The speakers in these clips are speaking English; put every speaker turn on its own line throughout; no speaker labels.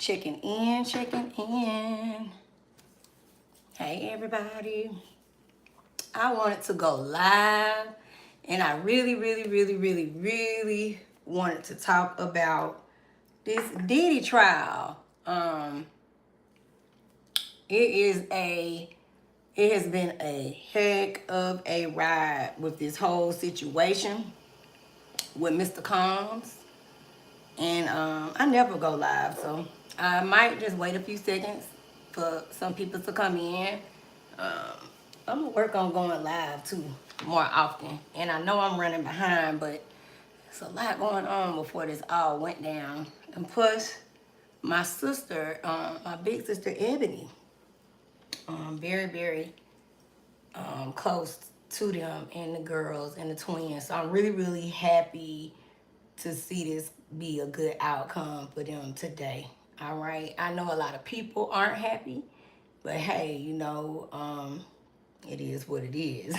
Checking in, checking in. Hey, everybody. I wanted to go live, and I really wanted to talk about this Diddy trial. It has been a heck of a ride with this whole situation with Mr. Combs. And I never go live, so I might just wait a few seconds for some people to come in. Um, I'm gonna work on going live too more often. And I know I'm running behind, but it's a lot going on before this all went down. And plus, my sister, my big sister Ebony, very close to them and the girls and the twins. So I'm really happy to see this be a good outcome for them today. All right. I know a lot of people aren't happy, but hey, it is what it is.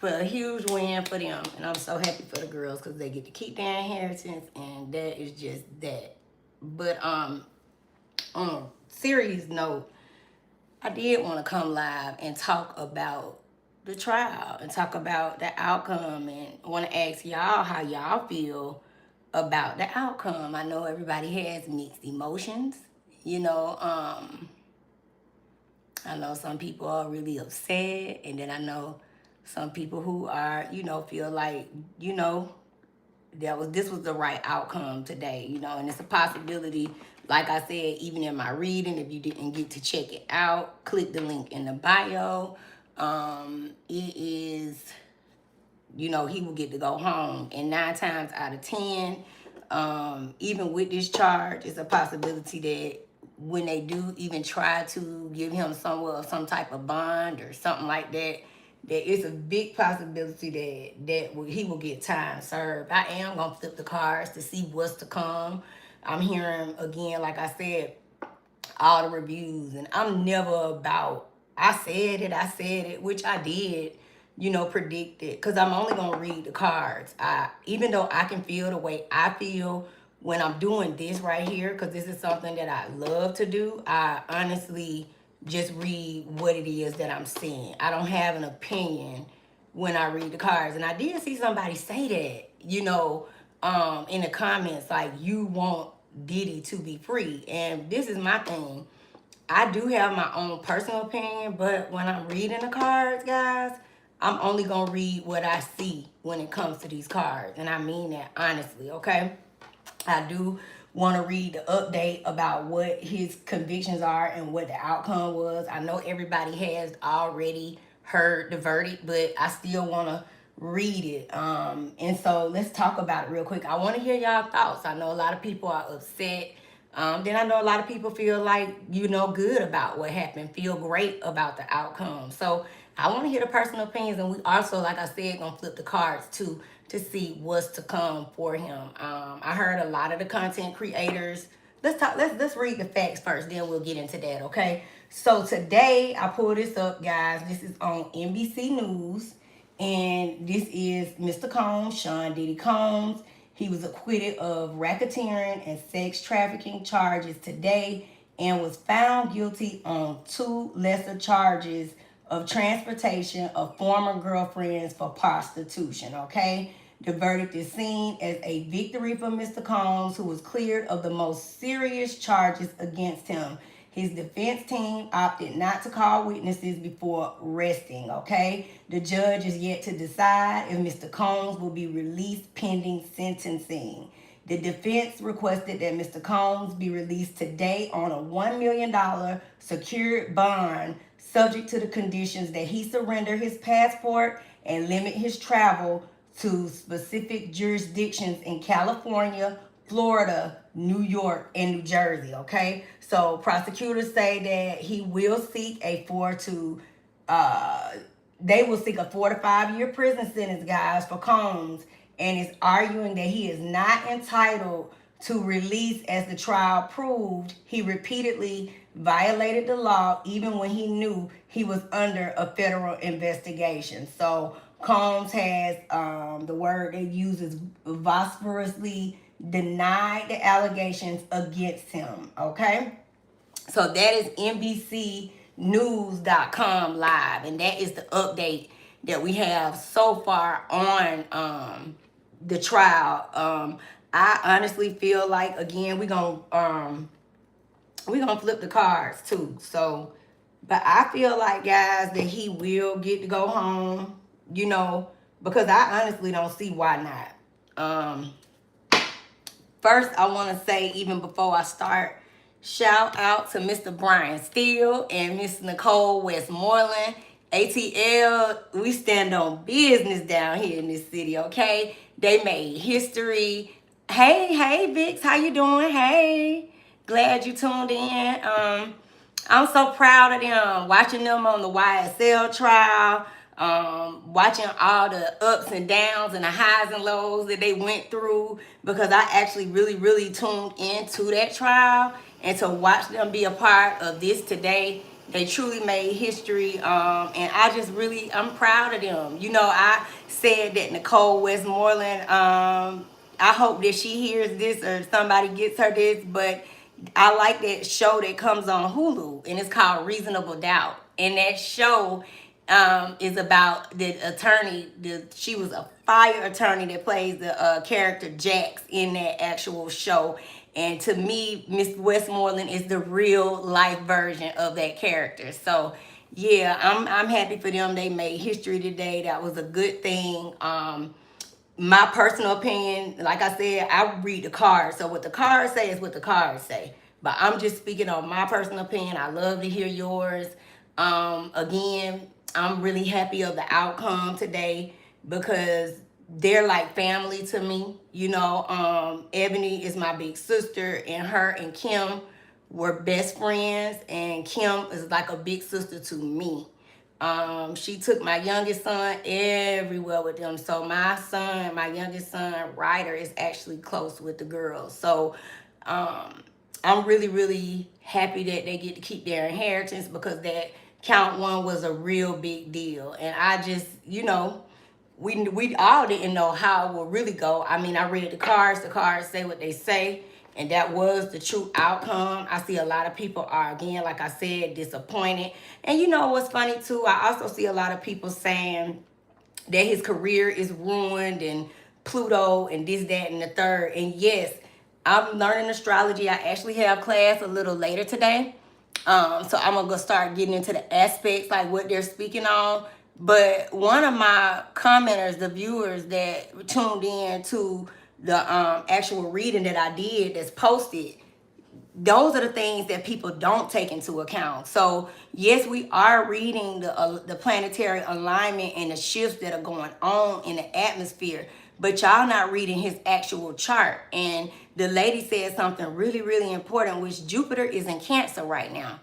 But a huge win for them, and I'm so happy for the girls because they get to keep their inheritance, and that is just that. But on a serious note, I did want to come live and talk about the trial and talk about the outcome, and want to ask y'all how y'all feel about the outcome. I know everybody has mixed emotions. I know some people are really upset, and then I know some people who are, feel like, this was the right outcome today, and it's a possibility. Like I said, even in my reading, if you didn't get to check it out, click the link in the bio. It is, he will get to go home. And 9 times out of 10, even with this charge, it's a possibility that when they do even try to give him some type of bond or something like that, that it's a big possibility that he will get time served. I am gonna flip the cards to see what's to come. I'm hearing again, like I said, all the reviews, and I'm never about I said it, which I did, predict it, because I'm only gonna read the cards. Even though I can feel the way I feel when I'm doing this right here, because this is something that I love to do, I honestly just read what it is that I'm seeing. I don't have an opinion when I read the cards. And I did see somebody say that, in the comments, like, you want Diddy to be free. And this is my thing. I do have my own personal opinion, but when I'm reading the cards, guys, I'm only going to read what I see when it comes to these cards. And I mean that honestly, okay? I do want to read the update about what his convictions are and what the outcome was. I know everybody has already heard the verdict, but I still want to read it. And so let's talk about it real quick. I want to hear y'all thoughts. I know a lot of people are upset. Then I know a lot of people feel like, good about what happened, feel great about the outcome. So I want to hear the personal opinions, and we also, like I said, gonna flip the cards too to see what's to come for him. I heard a lot of the content creators. Let's read the facts first, then we'll get into that, okay? So today I pulled this up, guys. This is on NBC News, and this is Mr. Combs, Sean Diddy Combs. He was acquitted of racketeering and sex trafficking charges today and was found guilty on 2 lesser charges of transportation of former girlfriends for prostitution, okay? The verdict is seen as a victory for Mr. Combs, who was cleared of the most serious charges against him. His defense team opted not to call witnesses before resting, okay? The judge is yet to decide if Mr. Combs will be released pending sentencing. The defense requested that Mr. Combs be released today on a $1 million secured bond, subject to the conditions that he surrender his passport and limit his travel to specific jurisdictions in California, Florida, New York, and New Jersey, okay? So prosecutors say that he will seek a 4 to 5 year prison sentence, guys, for Combs, and is arguing that he is not entitled to release. As the trial proved, he repeatedly violated the law even when he knew he was under a federal investigation. So Combs has the word they use is vociferously denied the allegations against him. Okay, so that is NBCnews.com live, and that is the update that we have so far on the trial. I honestly feel like, again, we gonna flip the cards too. So, but I feel like, guys, that he will get to go home. You know, because I honestly don't see why not. First, I want to say, even before I start, shout out to Mr. Brian Steele and Miss Nicole Westmoreland. ATL, we stand on business down here in this city, okay? They made history. Hey, Vix, how you doing? Hey, glad you tuned in. I'm so proud of them, watching them on the YSL trial, watching all the ups and downs and the highs and lows that they went through, because I actually really tuned into that trial, and to watch them be a part of this today. They truly made history, and I'm proud of them. You know, I said that Nicole Westmoreland, I hope that she hears this or somebody gets her this, but I like that show that comes on Hulu, and it's called Reasonable Doubt. And that show is about the attorney. She was a fire attorney that plays the character Jax in that actual show. And to me, Miss Westmoreland is the real life version of that character. So yeah, I'm happy for them. They made history today. That was a good thing. My personal opinion, like I said, I read the cards. So what the cards say is what the cards say. But I'm just speaking on my personal opinion. I love to hear yours. Again, I'm really happy of the outcome today, because they're like family to me. You know, Ebony is my big sister, and her and Kim were best friends, and Kim is like a big sister to me. She took my youngest son everywhere with them. So my youngest son, Ryder, is actually close with the girls. So I'm really happy that they get to keep their inheritance, because that count one was a real big deal. And I just, you know, we all didn't know how it would really go. I mean, I read the cards say what they say, and that was the true outcome. I see a lot of people are, again, like I said, disappointed. And you know what's funny too? I also see a lot of people saying that his career is ruined, and Pluto and this, that, and the third. And yes, I'm learning astrology. I actually have class a little later today. So I'm gonna start getting into the aspects, like what they're speaking on. But one of my commenters, the viewers that tuned in to the actual reading that I did, that's posted, those are the things that people don't take into account. So yes, we are reading the planetary alignment and the shifts that are going on in the atmosphere, but y'all not reading his actual chart. And the lady said something really important, which Jupiter is in Cancer right now,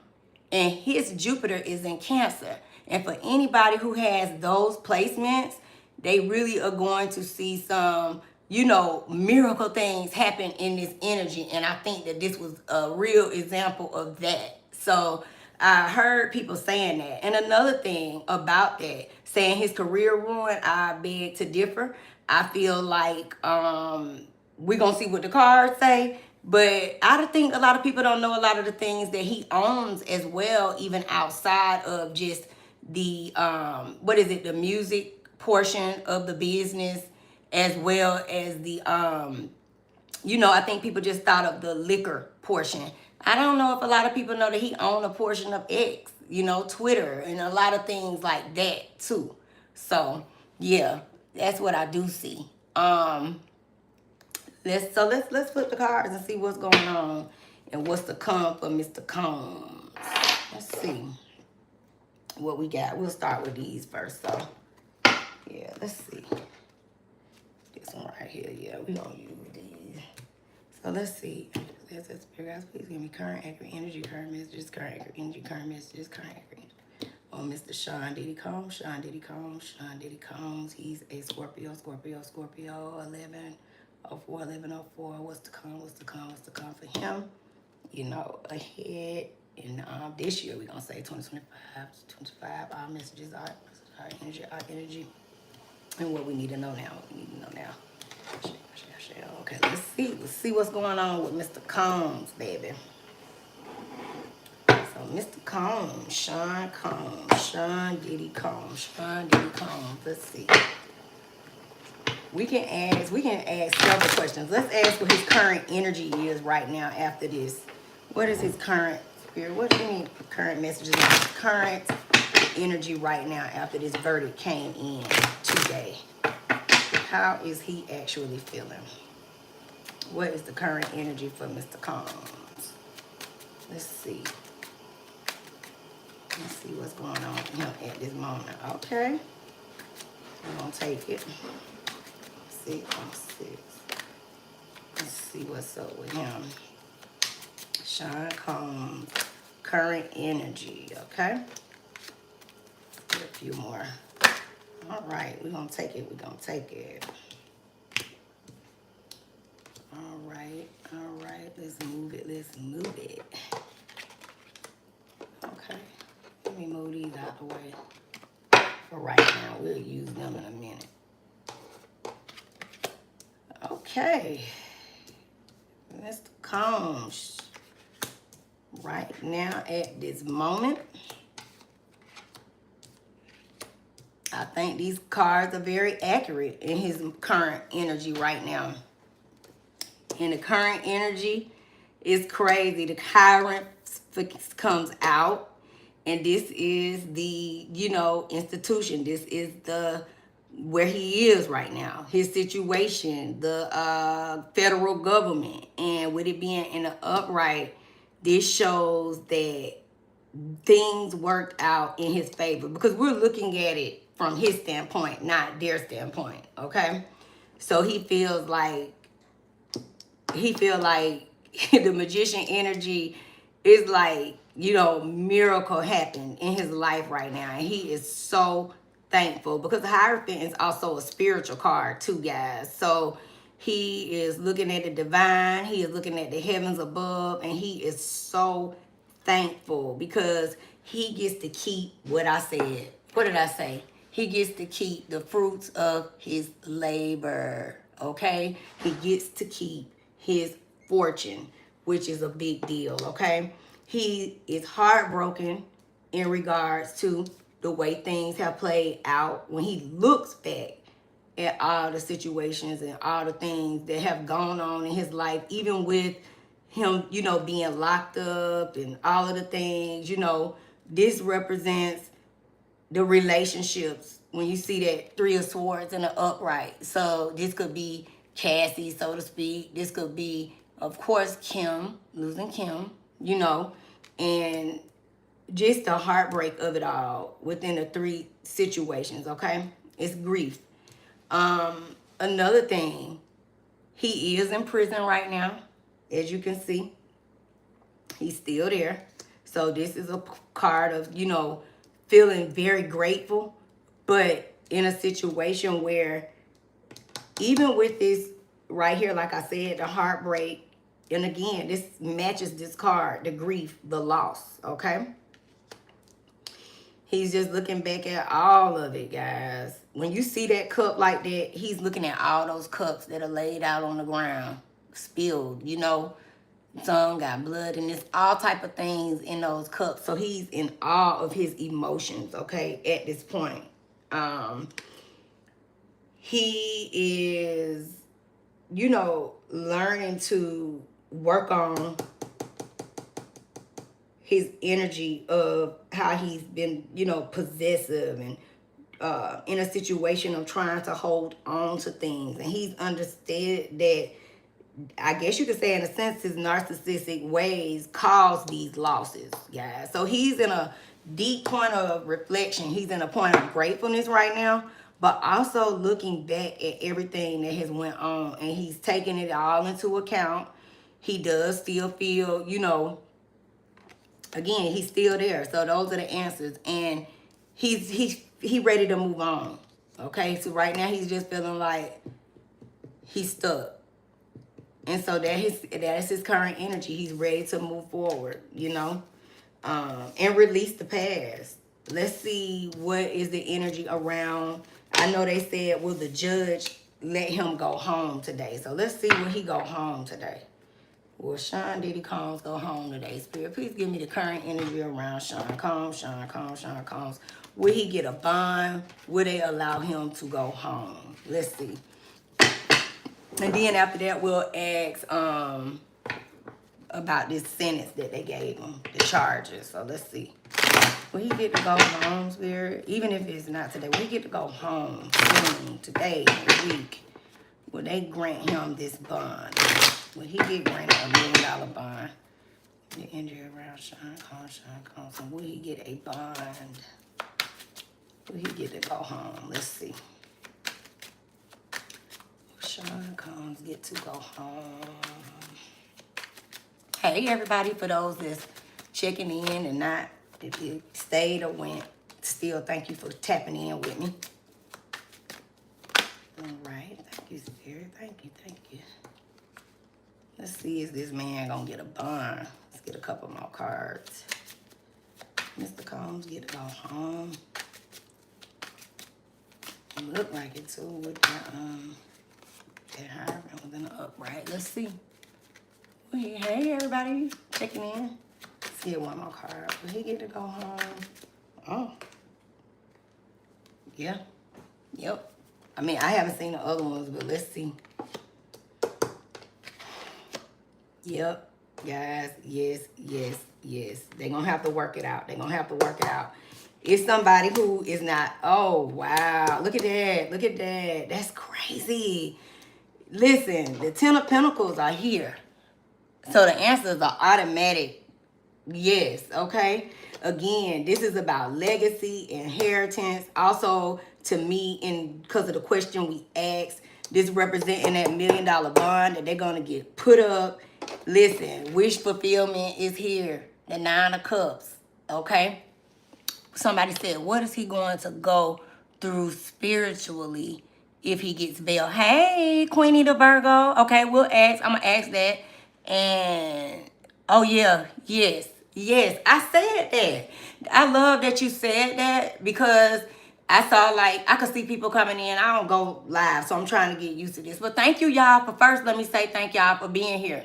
and his Jupiter is in Cancer. And for anybody who has those placements, they really are going to see some, you know, miracle things happen in this energy. And I think that this was a real example of that. So I heard people saying that. And another thing about that, saying his career ruined, I beg to differ. I feel like we're going to see what the cards say. But I think a lot of people don't know a lot of the things that he owns as well, even outside of just the, the music portion of the business, as well as the, I think people just thought of the liquor portion. I don't know if a lot of people know that he owned a portion of X, Twitter, and a lot of things like that too. So yeah, that's what I do see. Let's flip the cards and see what's going on and what's to come for Mr. Combs. Let's see what we got. We'll start with these first. So yeah, let's see. This one right here. Yeah, we're gonna use these. So let's see. Guys, please give me current accurate energy, current messages, current accurate energy, current messages, current accurate energy. Oh, Mr. Sean Diddy Combs, Sean Diddy Combs, Sean Diddy Combs. He's a Scorpio, 1104. What's to come for him? Ahead in this year, we're going to say 2025, our messages, our energy, and what we need to know now. Okay, let's see. Let's see what's going on with Mr. Combs, baby. So Mr. Combs, Sean Diddy Combs. Let's see. We can ask several questions. Let's ask what his current energy is right now after this. What is his current spirit? What do you mean current messages? His current energy right now after this verdict came in today. How is he actually feeling? What is the current energy for Mr. Combs? Let's see. Let's see what's going on with him at this moment. Okay. We're going to take it. 6 on 6. Let's see what's up with him. Sean Combs, current energy, okay? Get a few more. All right, we're going to take it. All right. Let's move it. Okay. Let me move these out the way. For right now, we'll use them in a minute. Okay. Mr. Combs, right now at this moment, I think these cards are very accurate in his current energy right now. And the current energy is crazy. The Chiron comes out, and this is the, institution. This is the where he is right now, his situation, the federal government. And with it being in the upright, this shows that things worked out in his favor, because we're looking at it from his standpoint, not their standpoint. Okay, so he feels like the magician energy is like, miracle happened in his life right now, and he is so thankful, because the Hierophant is also a spiritual card too, guys. So he is looking at the divine, he is looking at the heavens above, and he is so thankful because he gets to keep what I said. What did I say? He gets to keep the fruits of his labor, okay? He gets to keep his fortune, which is a big deal, okay? He is heartbroken in regards to the way things have played out when he looks back at all the situations and all the things that have gone on in his life, even with him, being locked up and all of the things, this represents the relationships when you see that 3 of Swords in the upright. So this could be Cassie, so to speak. This could be, of course, Kim, losing Kim, and just the heartbreak of it all within the 3 situations, okay? It's grief. Another thing, he is in prison right now, as you can see. He's still there. So this is a card of, feeling very grateful, but in a situation where even with this right here, like I said, the heartbreak, and again, this matches this card, the grief, the loss, okay? He's just looking back at all of it, guys. When you see that cup like that, he's looking at all those cups that are laid out on the ground, spilled, Some got blood and there's all type of things in those cups. So he's in awe of his emotions, okay, at this point. He is, learning to work on his energy of how he's been, possessive and in a situation of trying to hold on to things. And he's understood that, I guess you could say in a sense, his narcissistic ways cause these losses, guys. So he's in a deep point of reflection. He's in a point of gratefulness right now, but also looking back at everything that has went on, and he's taking it all into account. He does still feel, again, he's still there. So those are the answers, and he's ready to move on. Okay, so right now he's just feeling like he's stuck. And so that is his current energy. He's ready to move forward, and release the past. Let's see what is the energy around. I know they said, will the judge let him go home today. So let's see when he go home today. Will Sean Diddy Combs go home today? Spirit, please give me the current energy around Sean Combs, Sean Combs, Sean Combs. Will he get a bond? Will they allow him to go home? Let's see. And then after that, we'll ask about this sentence that they gave him, the charges. So let's see. Will he get to go home, Spirit? Even if it's not today, will he get to go home soon, today, next week? Will they grant him this bond? Will he get granted $1 million bond? The injury around Sean Combs. And will he get a bond? Will he get to go home? Let's see. Will Sean Combs get to go home? Hey, everybody, for those that's checking in and not, if you stayed or went, still thank you for tapping in with me. All right. Thank you, Spirit. Thank you. Thank you. Let's see, is this man going to get a bond? Let's get a couple more cards. Mr. Combs get to go home. It look like it, too, with that hiring within the upright. Let's see. Hey, everybody, checking in. Let's get one more card. Will he get to go home? Oh. Yeah. Yep. I mean, I haven't seen the other ones, but let's see. Yep. Guys, yes. They're going to have to work it out. It's somebody who is not, oh, wow. Look at that. That's crazy. Listen, the 10 of Pentacles are here. So the answers are automatic. Yes, okay? Again, this is about legacy, inheritance. Also, to me, because of the question we asked, this representing that $1 million bond that they're going to get put up. Listen, wish fulfillment is here. The 9 of Cups, okay? Somebody said, what is he going to go through spiritually if he gets bail? Hey, Queenie the Virgo. Okay, we'll ask. I'm going to ask that. And, oh, yeah, yes, I said that. I love that you said that because I saw, I could see people coming in. I don't go live, so I'm trying to get used to this. But thank you, y'all, for first, let me say thank y'all for being here.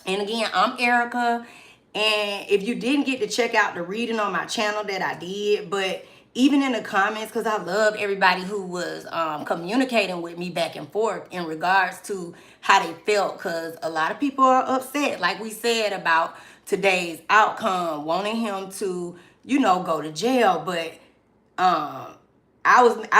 And again, I'm Erica. And if you didn't get to check out the reading on my channel that I did, but even in the comments, because I love everybody who was communicating with me back and forth in regards to how they felt, because a lot of people are upset, like we said, about today's outcome, wanting him to, go to jail. But I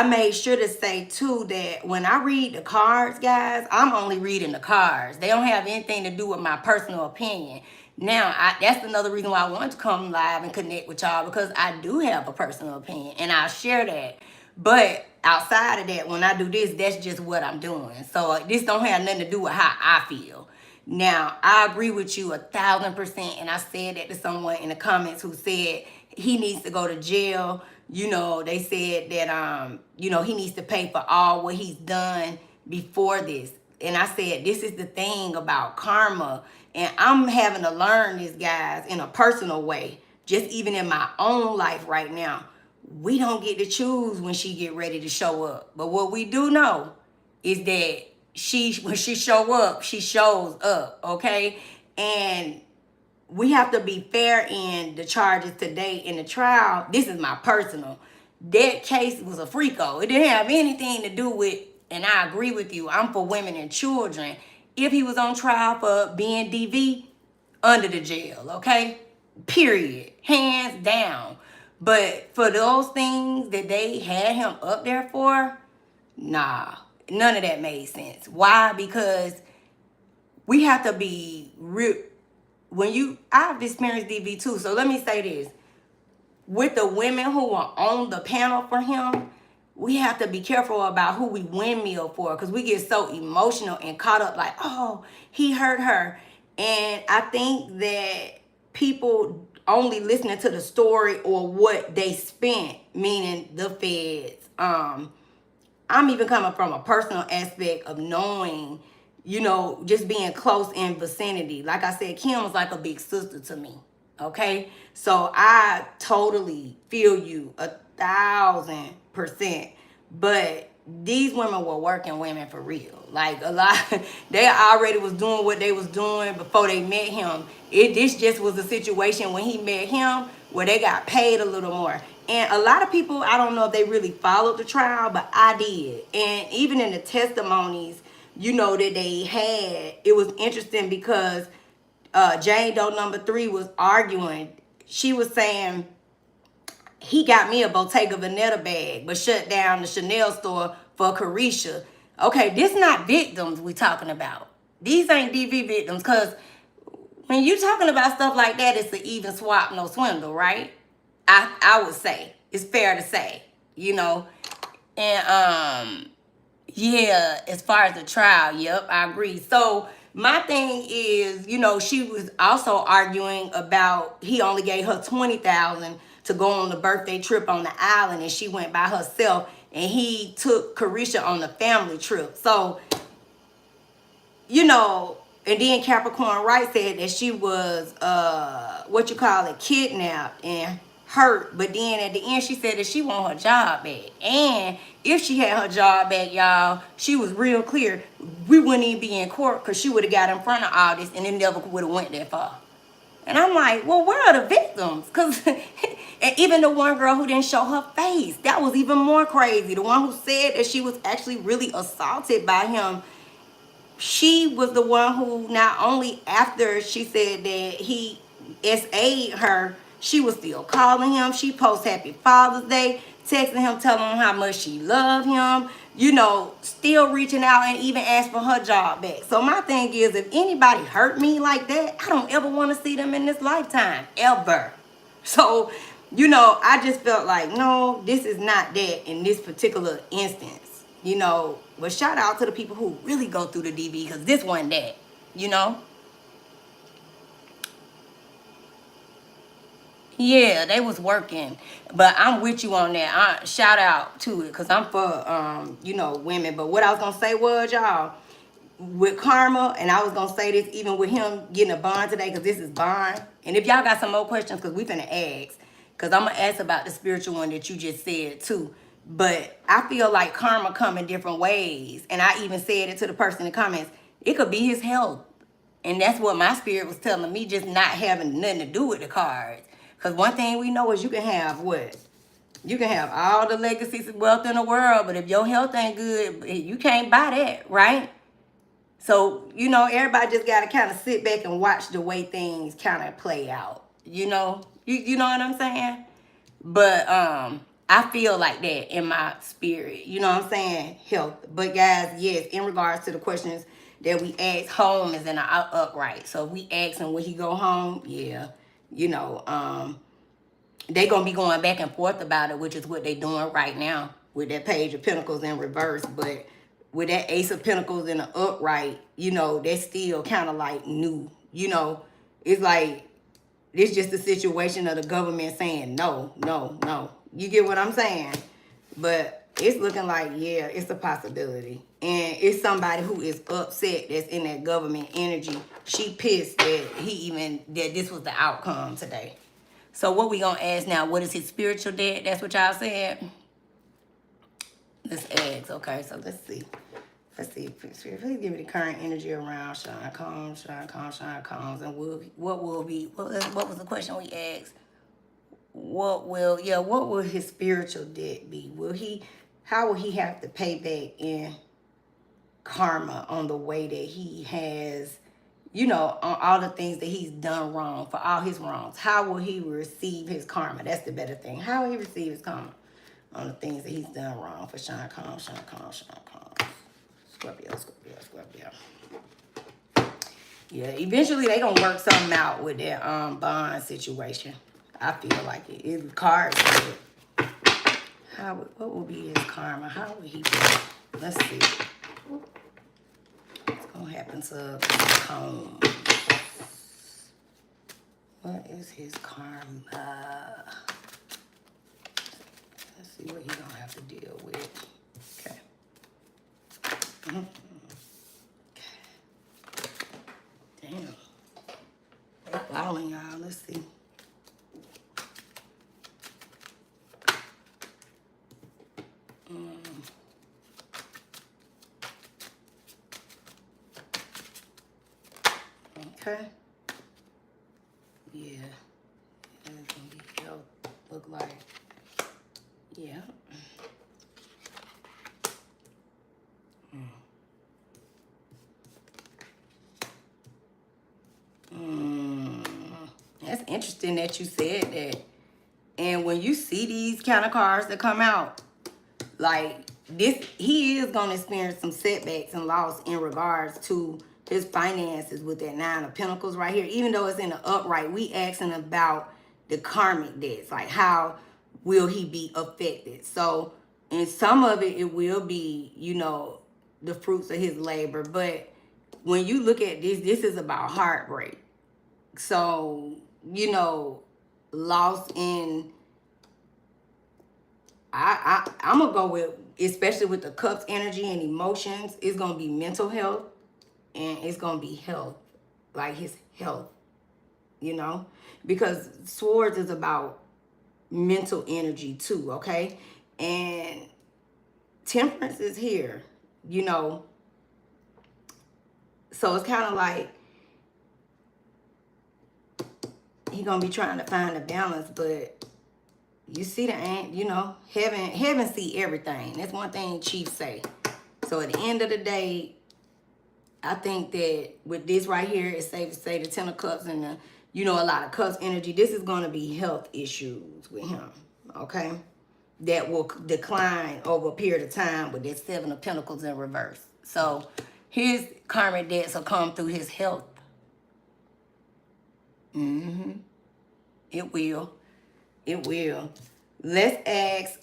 made sure to say too that when I read the cards, guys, I'm only reading the cards. They don't have anything to do with my personal opinion. Now, that's another reason why I wanted to come live and connect with y'all, because I do have a personal opinion and I'll share that. But outside of that, when I do this, that's just what I'm doing. So this don't have nothing to do with how I feel. Now, I agree with you 1,000%. And I said that to someone in the comments who said he needs to go to jail. They said that, he needs to pay for all what he's done before this. And I said, this is the thing about karma. And I'm having to learn this, guys, in a personal way. Just even in my own life right now. We don't get to choose when she get ready to show up. But what we do know is that when she show up, she shows up, okay? And we have to be fair in the charges today in the trial. This is my personal. That case was a RICO. It didn't have anything to do with, and I agree with you, I'm for women and children. If he was on trial for being DV, under the jail, okay? Period. Hands down. But for those things that they had him up there for, nah, none of that made sense. Why? Because we have to be real. I've experienced DV too, so let me say this. With the women who are on the panel for him, we have to be careful about who we windmill for, because we get so emotional and caught up like, oh, he hurt her. And I think that people only listening to the story or what they spent, meaning the feds. I'm even coming from a personal aspect of knowing, just being close in vicinity. Like I said, Kim was like a big sister to me, okay? So I totally feel you 1,000%. But these women were working women for real. Like a lot, they already was doing what they was doing before they met him. This just was a situation when he met him where they got paid a little more. And a lot of people, I don't know if they really followed the trial, but I did. And even in the testimonies, you know, that they had, it was interesting because Jane Doe number 3 was arguing. She was saying, he got me a Bottega Veneta bag, but shut down the Chanel store for Carisha. Okay, this not victims we talking about. These ain't DV victims, because when you talking about stuff like that, it's an even swap, no swindle, right? I would say. It's fair to say, you know. And yeah, as far as the trial, yep, I agree. So my thing is, you know, she was also arguing about he only gave her $20,000 to go on the birthday trip on the island, and she went by herself, and he took Carisha on the family trip. So, you know, and then Capricorn Wright said that she was kidnapped and hurt, but then at the end she said that she want her job back. And if she had her job back, y'all, she was real clear, we wouldn't even be in court, because she would have got in front of all this and it never would have went that far. And I'm like, well, where are the victims? Because and even the one girl who didn't show her face, that was even more crazy. The one who said that she was actually really assaulted by him, she was the one who, not only after she said that he SA'd her, she was still calling him. She post Happy Father's Day, texting him, telling him how much she loved him, you know, still reaching out and even asked for her job back. So my thing is, if anybody hurt me like that, I don't ever want to see them in this lifetime, ever. So, you know, I just felt like, no, this is not that in this particular instance, you know. But shout out to the people who really go through the DV, because this wasn't that, you know. Yeah, they was working, but I'm with you on that. Shout out to it, because I'm for, you know, women. But what I was going to say was, y'all, with karma, and I was going to say this even with him getting a bond today, because this is bond. And if y'all got some more questions, because we finna ask, because I'm going to ask about the spiritual one that you just said too. But I feel like karma come in different ways. And I even said it to the person in the comments. It could be his health. And that's what my spirit was telling me, just not having nothing to do with the cards. Because one thing we know is you can have what? You can have all the legacies of wealth in the world, but if your health ain't good, you can't buy that, right? So, you know, everybody just got to kind of sit back and watch the way things kind of play out. You know? You know what I'm saying? But I feel like that in my spirit. You know what I'm saying? Health. But guys, yes, in regards to the questions that we ask, home is in the upright. So if we ask him, will he go home? Yeah. You know, they going to be going back and forth about it, which is what they doing right now with that Page of Pentacles in reverse. But with that Ace of Pentacles in the upright, you know, that's still kind of like new. You know, it's like, it's just a situation of the government saying no, no, no. You get what I'm saying? But it's looking like, yeah, it's a possibility. And it's somebody who is upset that's in that government energy. She pissed that this was the outcome today. So what we gonna ask now? What is his spiritual debt? That's what y'all said? Let's ask. Okay, so let's see. Let's see. Please give me the current energy around Sean Combs, Sean Combs, Sean Combs. And what was the question we asked? What will his spiritual debt be? How will he have to pay back in karma on the way that he has, you know, on all the things that he's done wrong, for all his wrongs? How will he receive his karma? That's the better thing. How will he receive his karma on the things that he's done wrong for Sean Combs, Sean Combs, Sean Combs? Scorpio, Scorpio, Scorpio. Yeah, eventually they gonna work something out with that bond situation. I feel like it. It's cards. What will be his karma? How will he be? Let's see. What's gonna happen to Combs? What is his karma? Let's see what he's gonna have to deal with. Okay. Okay. Damn. They're following y'all. Let's see. Okay. Yeah. It's gonna be health. Look like. Yeah. That's interesting that you said that. And when you see these kind of cards that come out, like this, he is going to experience some setbacks and loss in regards to his finances with that 9 of Pentacles right here. Even though it's in the upright, we asking about the karmic debts, like how will he be affected. So in some of it, it will be, you know, the fruits of his labor. But when you look at this is about heartbreak. So, you know, loss in, I'm gonna go with, especially with the cups energy and emotions, it's gonna be mental health and it's gonna be health, like his health, you know, because swords is about mental energy too, okay? And temperance is here, you know, so it's kind of like he gonna be trying to find a balance, but you see you know, heaven see everything. That's one thing chiefs say. So at the end of the day, I think that with this right here, it's safe to say the 10 of cups and the, you know, a lot of cups energy, this is going to be health issues with him, okay? That will decline over a period of time with that 7 of Pentacles in reverse. So his karmic debts will come through his health. It will. It will. Let's ask,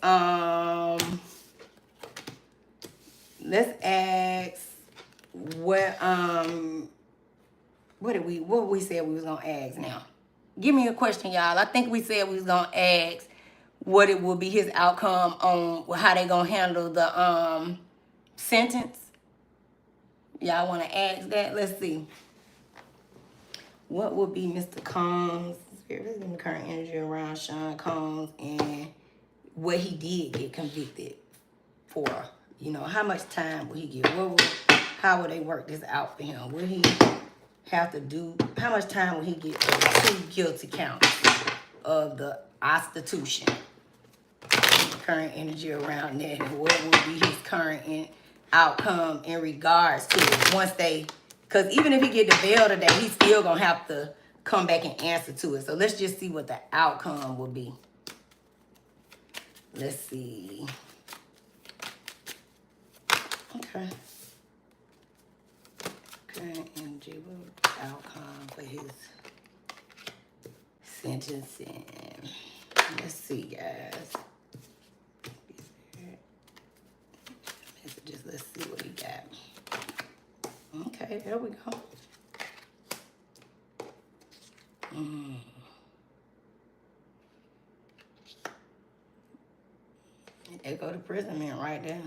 what we said we was gonna ask now. Give me a question, y'all. I think we said we was gonna ask what it will be his outcome on how they gonna handle the sentence. Y'all wanna ask that? Let's see. What would be Mr. Combs? Let's give me current energy around Sean Combs and what he did get convicted for. You know, how much time will he get? How will they work this out for him? Will he have to do, how much time will he get for the 2 guilty counts of the prostitution? Current energy around that, and what will be his current outcome in regards to it once they, because even if he get the bail today, he's still gonna have to come back and answer to it. So let's just see what the outcome will be. Let's see. Okay. Current energy, what was the outcome for his sentencing? Let's see, guys. Messages, let's see what he got. Okay, there we go. There go the prison man right there.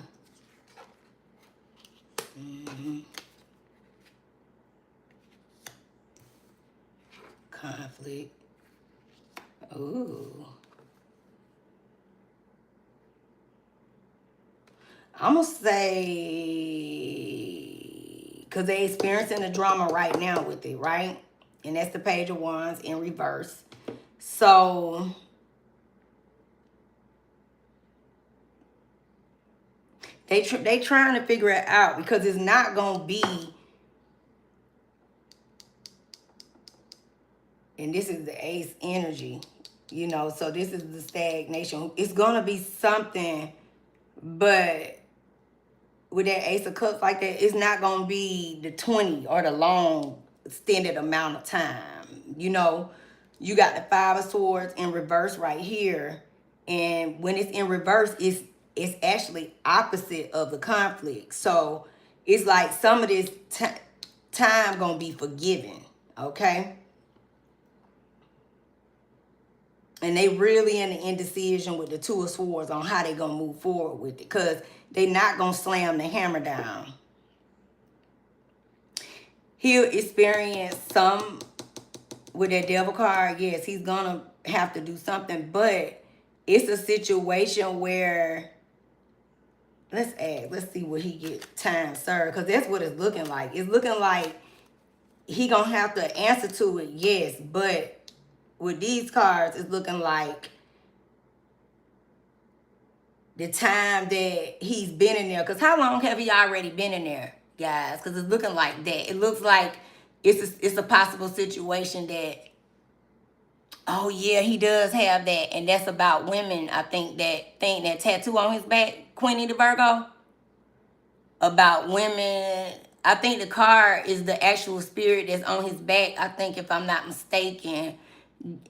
Conflict. Ooh. I'm gonna say, because they experiencing the drama right now with it, right? And that's the Page of Wands in reverse. So they trying to figure it out, because it's not gonna be, and this is the Ace energy, you know, so this is the stagnation. It's gonna be something, but with that Ace of Cups like that, it's not gonna be the 20 or the long extended amount of time. You know, you got the 5 of Swords in reverse right here, and when it's in reverse, it's actually opposite of the conflict. So it's like some of this time gonna be forgiven, okay? And they really in the indecision with the 2 of Swords on how they gonna move forward with it, because they not gonna slam the hammer down. He'll experience some with that Devil card. Yes, he's gonna have to do something, but it's a situation where, let's see what he get time served, because that's what it's looking like. It's looking like he gonna have to answer to it, yes. But with these cards, it's looking like the time that he's been in there. Because how long have he already been in there, guys? Because it's looking like that. It looks like it's a possible situation that, oh yeah, he does have that. And that's about women, I think, that thing, that tattoo on his back, Queenie the Virgo. About women. I think the card is the actual spirit that's on his back. I think, if I'm not mistaken,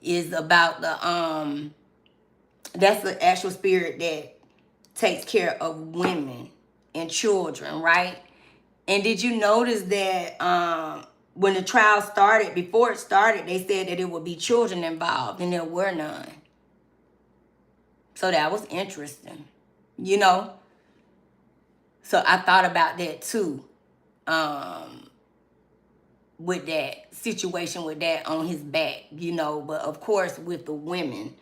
is about the that's the actual spirit that takes care of women and children, right? And did you notice that when the trial started, before it started, they said that it would be children involved, and there were none. So that was interesting, you know? So I thought about that too, with that situation with that on his back, you know? But of course with the women,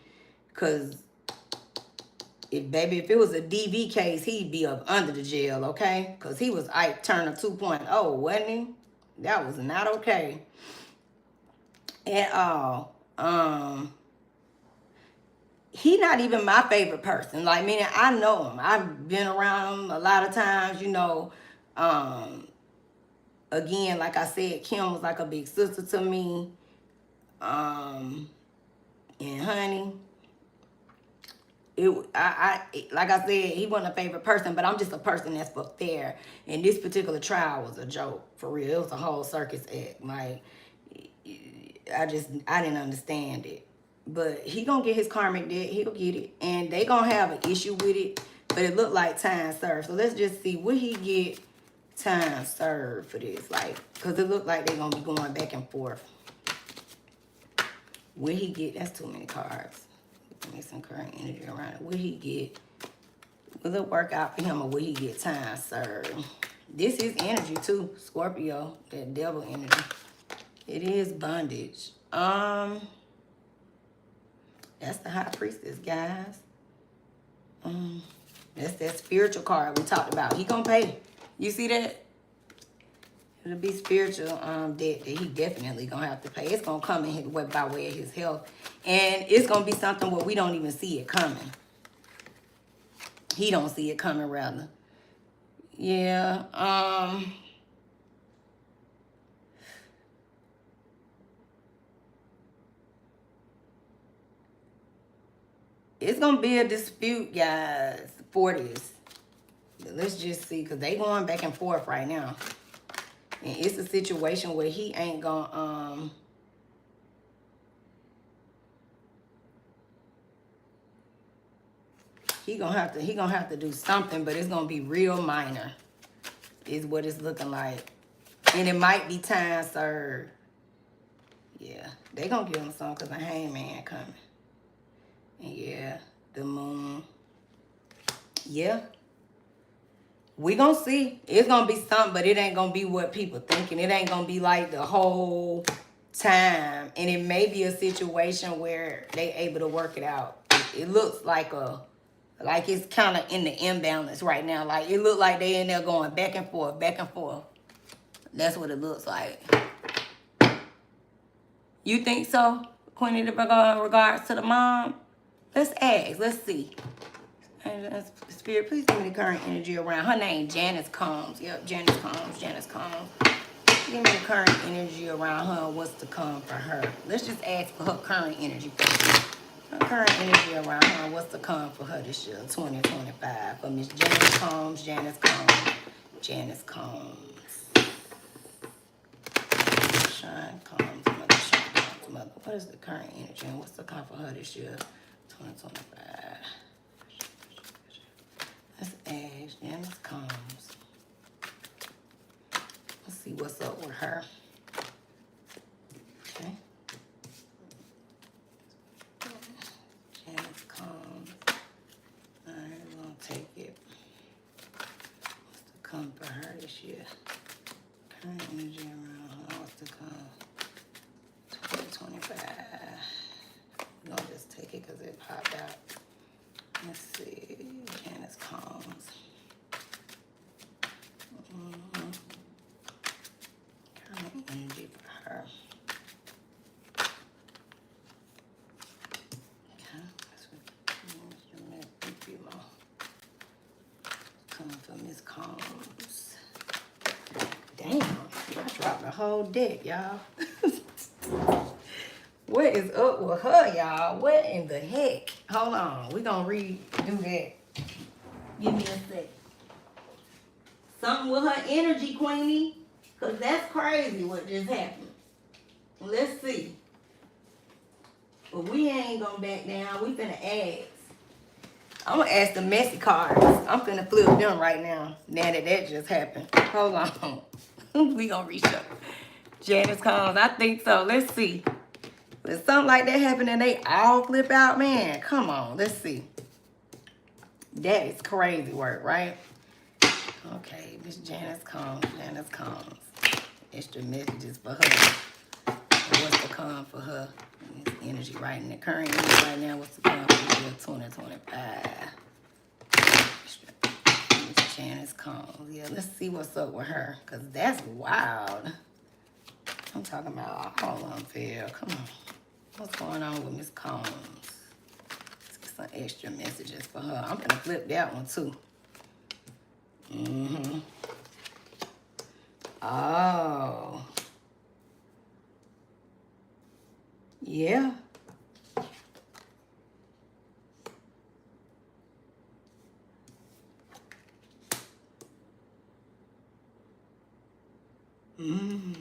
because if it was a DV case, he'd be up under the jail, okay? Because he was Ike Turner 2.0, wasn't he? That was not okay at all. He not even my favorite person. Like, meaning I know him. I've been around him a lot of times, you know. Again, like I said, Kim was like a big sister to me. And honey, like I said, he wasn't a favorite person, but I'm just a person that's for fair. And this particular trial was a joke, for real. It was a whole circus act. Like, I didn't understand it. But he gonna get his karmic debt. He'll get it. And they gonna have an issue with it. But it looked like time served. So let's just see, will he get time served for this? Like, because it looked like they're gonna be going back and forth. Will he get, that's too many cards. Give me some current energy around it. Will he get, will it work out for him, or will he get time served? This is energy too, Scorpio, that devil energy. It is bondage. That's the High Priestess, guys. That's that spiritual card we talked about. He gonna pay. You see that? It'll be spiritual debt that he definitely gonna have to pay. It's gonna come in his way, by way of his health. And it's gonna be something where we don't even see it coming. He don't see it coming, rather. Yeah. It's gonna be a dispute, guys, for this. But let's just see, because they going back and forth right now. And it's a situation where he ain't gonna he gonna have to do something, but it's gonna be real minor, is what it's looking like. And it might be time served. Yeah, they gonna give him some, because the hangman coming. And yeah, the moon. Yeah. We gonna see. It's gonna be something, but it ain't gonna be what people thinking. It ain't gonna be like the whole time. And it may be a situation where they able to work it out. It looks like it's kind of in the imbalance right now. Like, it look like they in there going back and forth, back and forth. That's what it looks like. You think so, Queenie, in regards to the mom? Let's ask. Let's see. Spirit, please give me the current energy around her name, Janice Combs. Yep, Janice Combs, Janice Combs. Give me the current energy around her and what's to come for her. Let's just ask for her current energy. Her current energy around her and what's to come for her this year, 2025. For Miss Janice Combs, Janice Combs, Janice Combs. Shine Combs, Mother, Shine Combs, Mother. What is the current energy and what's to come for her this year, 2025? Let's ask Janice Combs. Let's see what's up with her. Okay. Janice Combs. All right, we're gonna take it. What's to come for her this year? Current energy around her. What's to come? 2025. We're gonna just take it because it popped out. Let's see, Janice Combs. Current energy for whole deck, y'all. What is up with her, y'all? What in the heck? Hold on. We're going to redo that. Give me a sec. Something with her energy, Queenie. Because that's crazy what just happened. Let's see. But we ain't going to back down. We finna ask. I'm going to ask the messy cards. I'm finna flip them right now. Now that just happened. Hold on. We going to reach up. Janice Combs. I think so. Let's see. When something like that happen and they all flip out, man, come on. Let's see. That is crazy work, right? Okay, Miss Janice Combs. Janice Combs. Extra messages for her. What's the con for her? This energy right in the current energy right now. What's the con for the year 2025? Miss Janice Combs. Yeah, let's see what's up with her. Because that's wild. I'm talking about all unfair. Come on. What's going on with Miss Combs? Let's get some extra messages for her. I'm going to flip that one too. Mm-hmm. Oh. Yeah. Mm.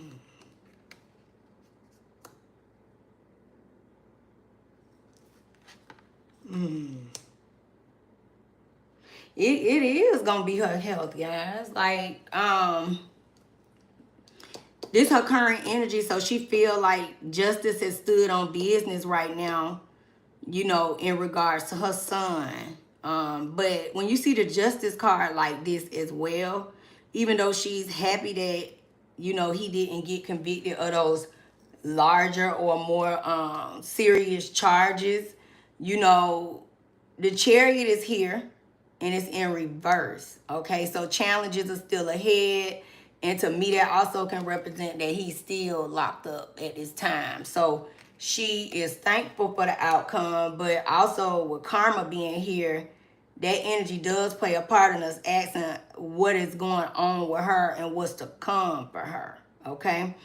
Mm. It is gonna be her health, guys. Like, this her current energy, so she feel like justice has stood on business right now, you know, in regards to her son. But when you see the justice card like this as well, even though she's happy that, you know, he didn't get convicted of those larger or more serious charges, you know, the Chariot is here and it's in reverse. Okay, so challenges are still ahead. And to me, that also can represent that he's still locked up at this time. So she is thankful for the outcome, but also with karma being here, that energy does play a part in us asking what is going on with her and what's to come for her. Okay.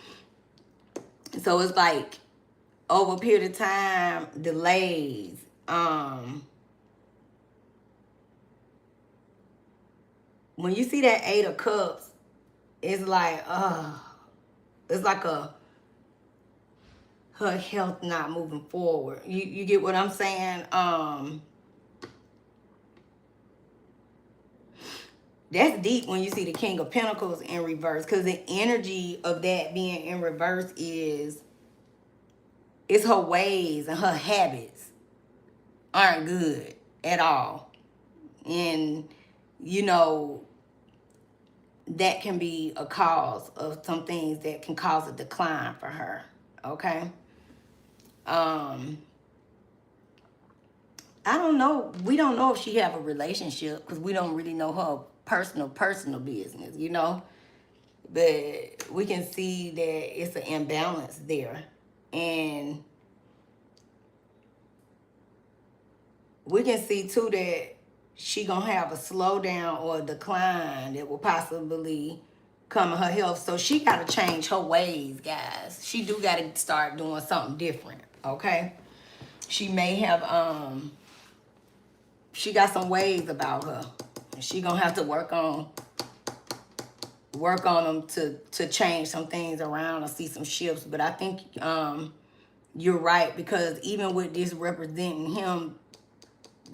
So it's like over a period of time, delays. When you see that 8 of Cups, it's like, it's like her health not moving forward. You get what I'm saying? That's deep when you see the King of Pentacles in reverse, because the energy of that being in reverse is her ways and her habits aren't good at all. And, you know, that can be a cause of some things that can cause a decline for her. Okay. I don't know. We don't know if she have a relationship because we don't really know her personal business, you know. But we can see that it's an imbalance there. And we can see too that she gonna have a slowdown or a decline that will possibly come in her health. So she gotta change her ways, guys. She do gotta start doing something different, okay? She may have, she got some ways about her. And she gonna have to work on them to change some things around or see some shifts. But I think you're right, because even with this representing him,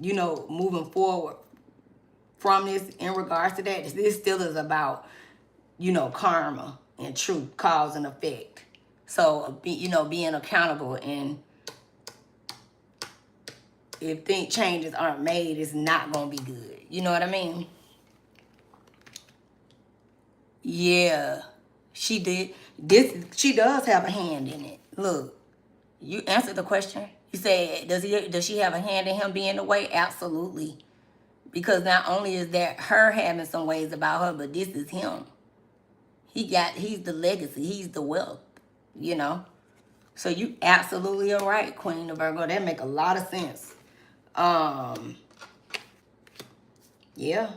you know, moving forward from this in regards to that, this still is about, you know, karma and truth, cause and effect. So, you know, being accountable, and if changes aren't made, it's not going to be good. You know what I mean? Yeah, she did. She does have a hand in it. Look, you answered the question. You said, does she have a hand in him being away? Absolutely. Because not only is that her having some ways about her, but this is him. He's the legacy. He's the wealth, you know. So you absolutely are right, Queen of Virgo. That make a lot of sense. Yeah.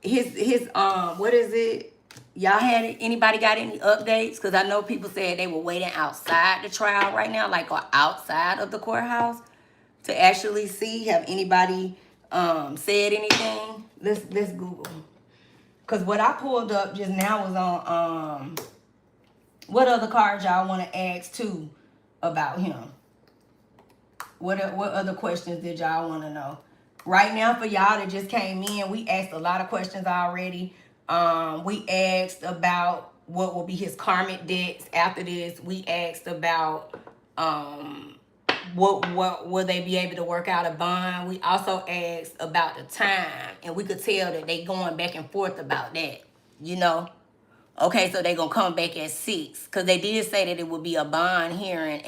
his what is it? Y'all had it? Anybody got any updates? Because I know people said they were waiting outside the trial right now, like or outside of the courthouse to actually see. Have anybody said anything? Let's Google. Because what I pulled up just now was on what other cards y'all want to ask too about him? What other questions did y'all want to know? Right now, for y'all that just came in, we asked a lot of questions already. We asked about what will be his karmic debts after this. We asked about what will they be able to work out a bond. We also asked about the time, and we could tell that they going back and forth about that. You know. Okay, so they're going to come back at 6 because they did say that it would be a bond hearing.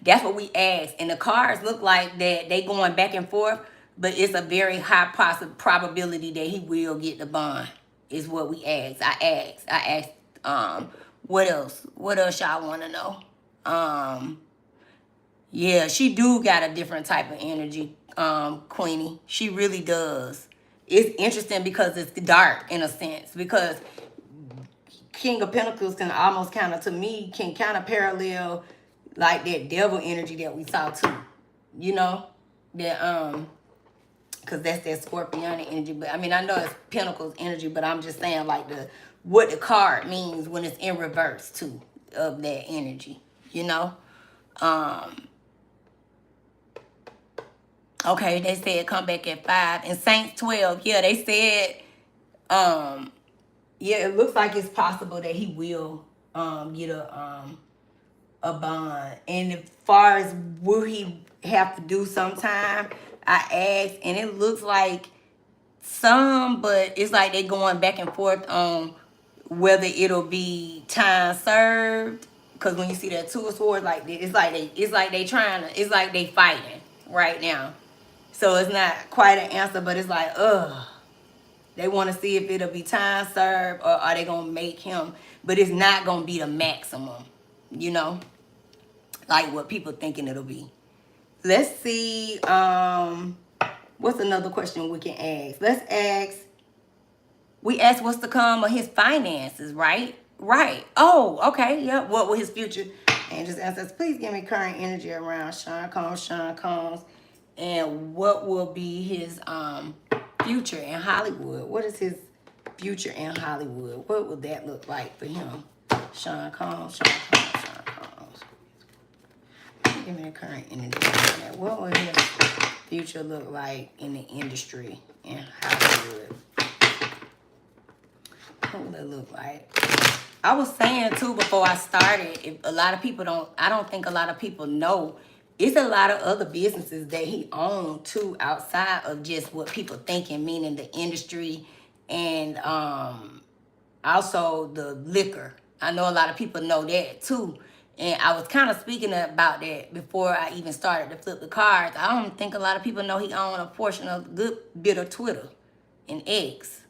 That's what we asked. And the cards look like that they going back and forth, but it's a very high probability that he will get the bond is what we asked. I asked, what else? What else y'all want to know? Yeah, she do got a different type of energy, Queenie. She really does. It's interesting because it's dark in a sense because King of Pentacles can almost kind of, to me, can kind of parallel like that devil energy that we saw too. You know? That because that's that Scorpion energy. But I mean, I know it's Pentacles energy, but I'm just saying like what the card means when it's in reverse too of that energy. You know? Okay, they said come back at 5. And Saints 12, yeah, they said yeah, it looks like it's possible that he will get a bond. And as far as will he have to do sometime, I asked, and it looks like some, but it's like they going back and forth on whether it'll be time served. Because when you see that 2 of Swords like this, it's like they fighting right now. So it's not quite an answer, but it's like, ugh. They want to see if it'll be time served or are they going to make him. But it's not going to be the maximum, you know, like what people thinking it'll be. Let's see. What's another question we can ask? Let's ask. We asked what's to come of his finances, right? Right. Oh, okay. Yeah. What will his future? And just ask us, please give me current energy around Sean Combs. And what will be his future in Hollywood? What is his future in Hollywood? What would that look like for him? Sean Combs. Give me the current energy. What would his future look like in the industry in Hollywood? What would it look like? I was saying too before I started, if a lot of people I don't think a lot of people know, it's a lot of other businesses that he owned too outside of just what people thinking, meaning the industry and also the liquor. I know a lot of people know that too. And I was kind of speaking about that before I even started to flip the cards. I don't think a lot of people know he owned a portion of a good bit of Twitter and X.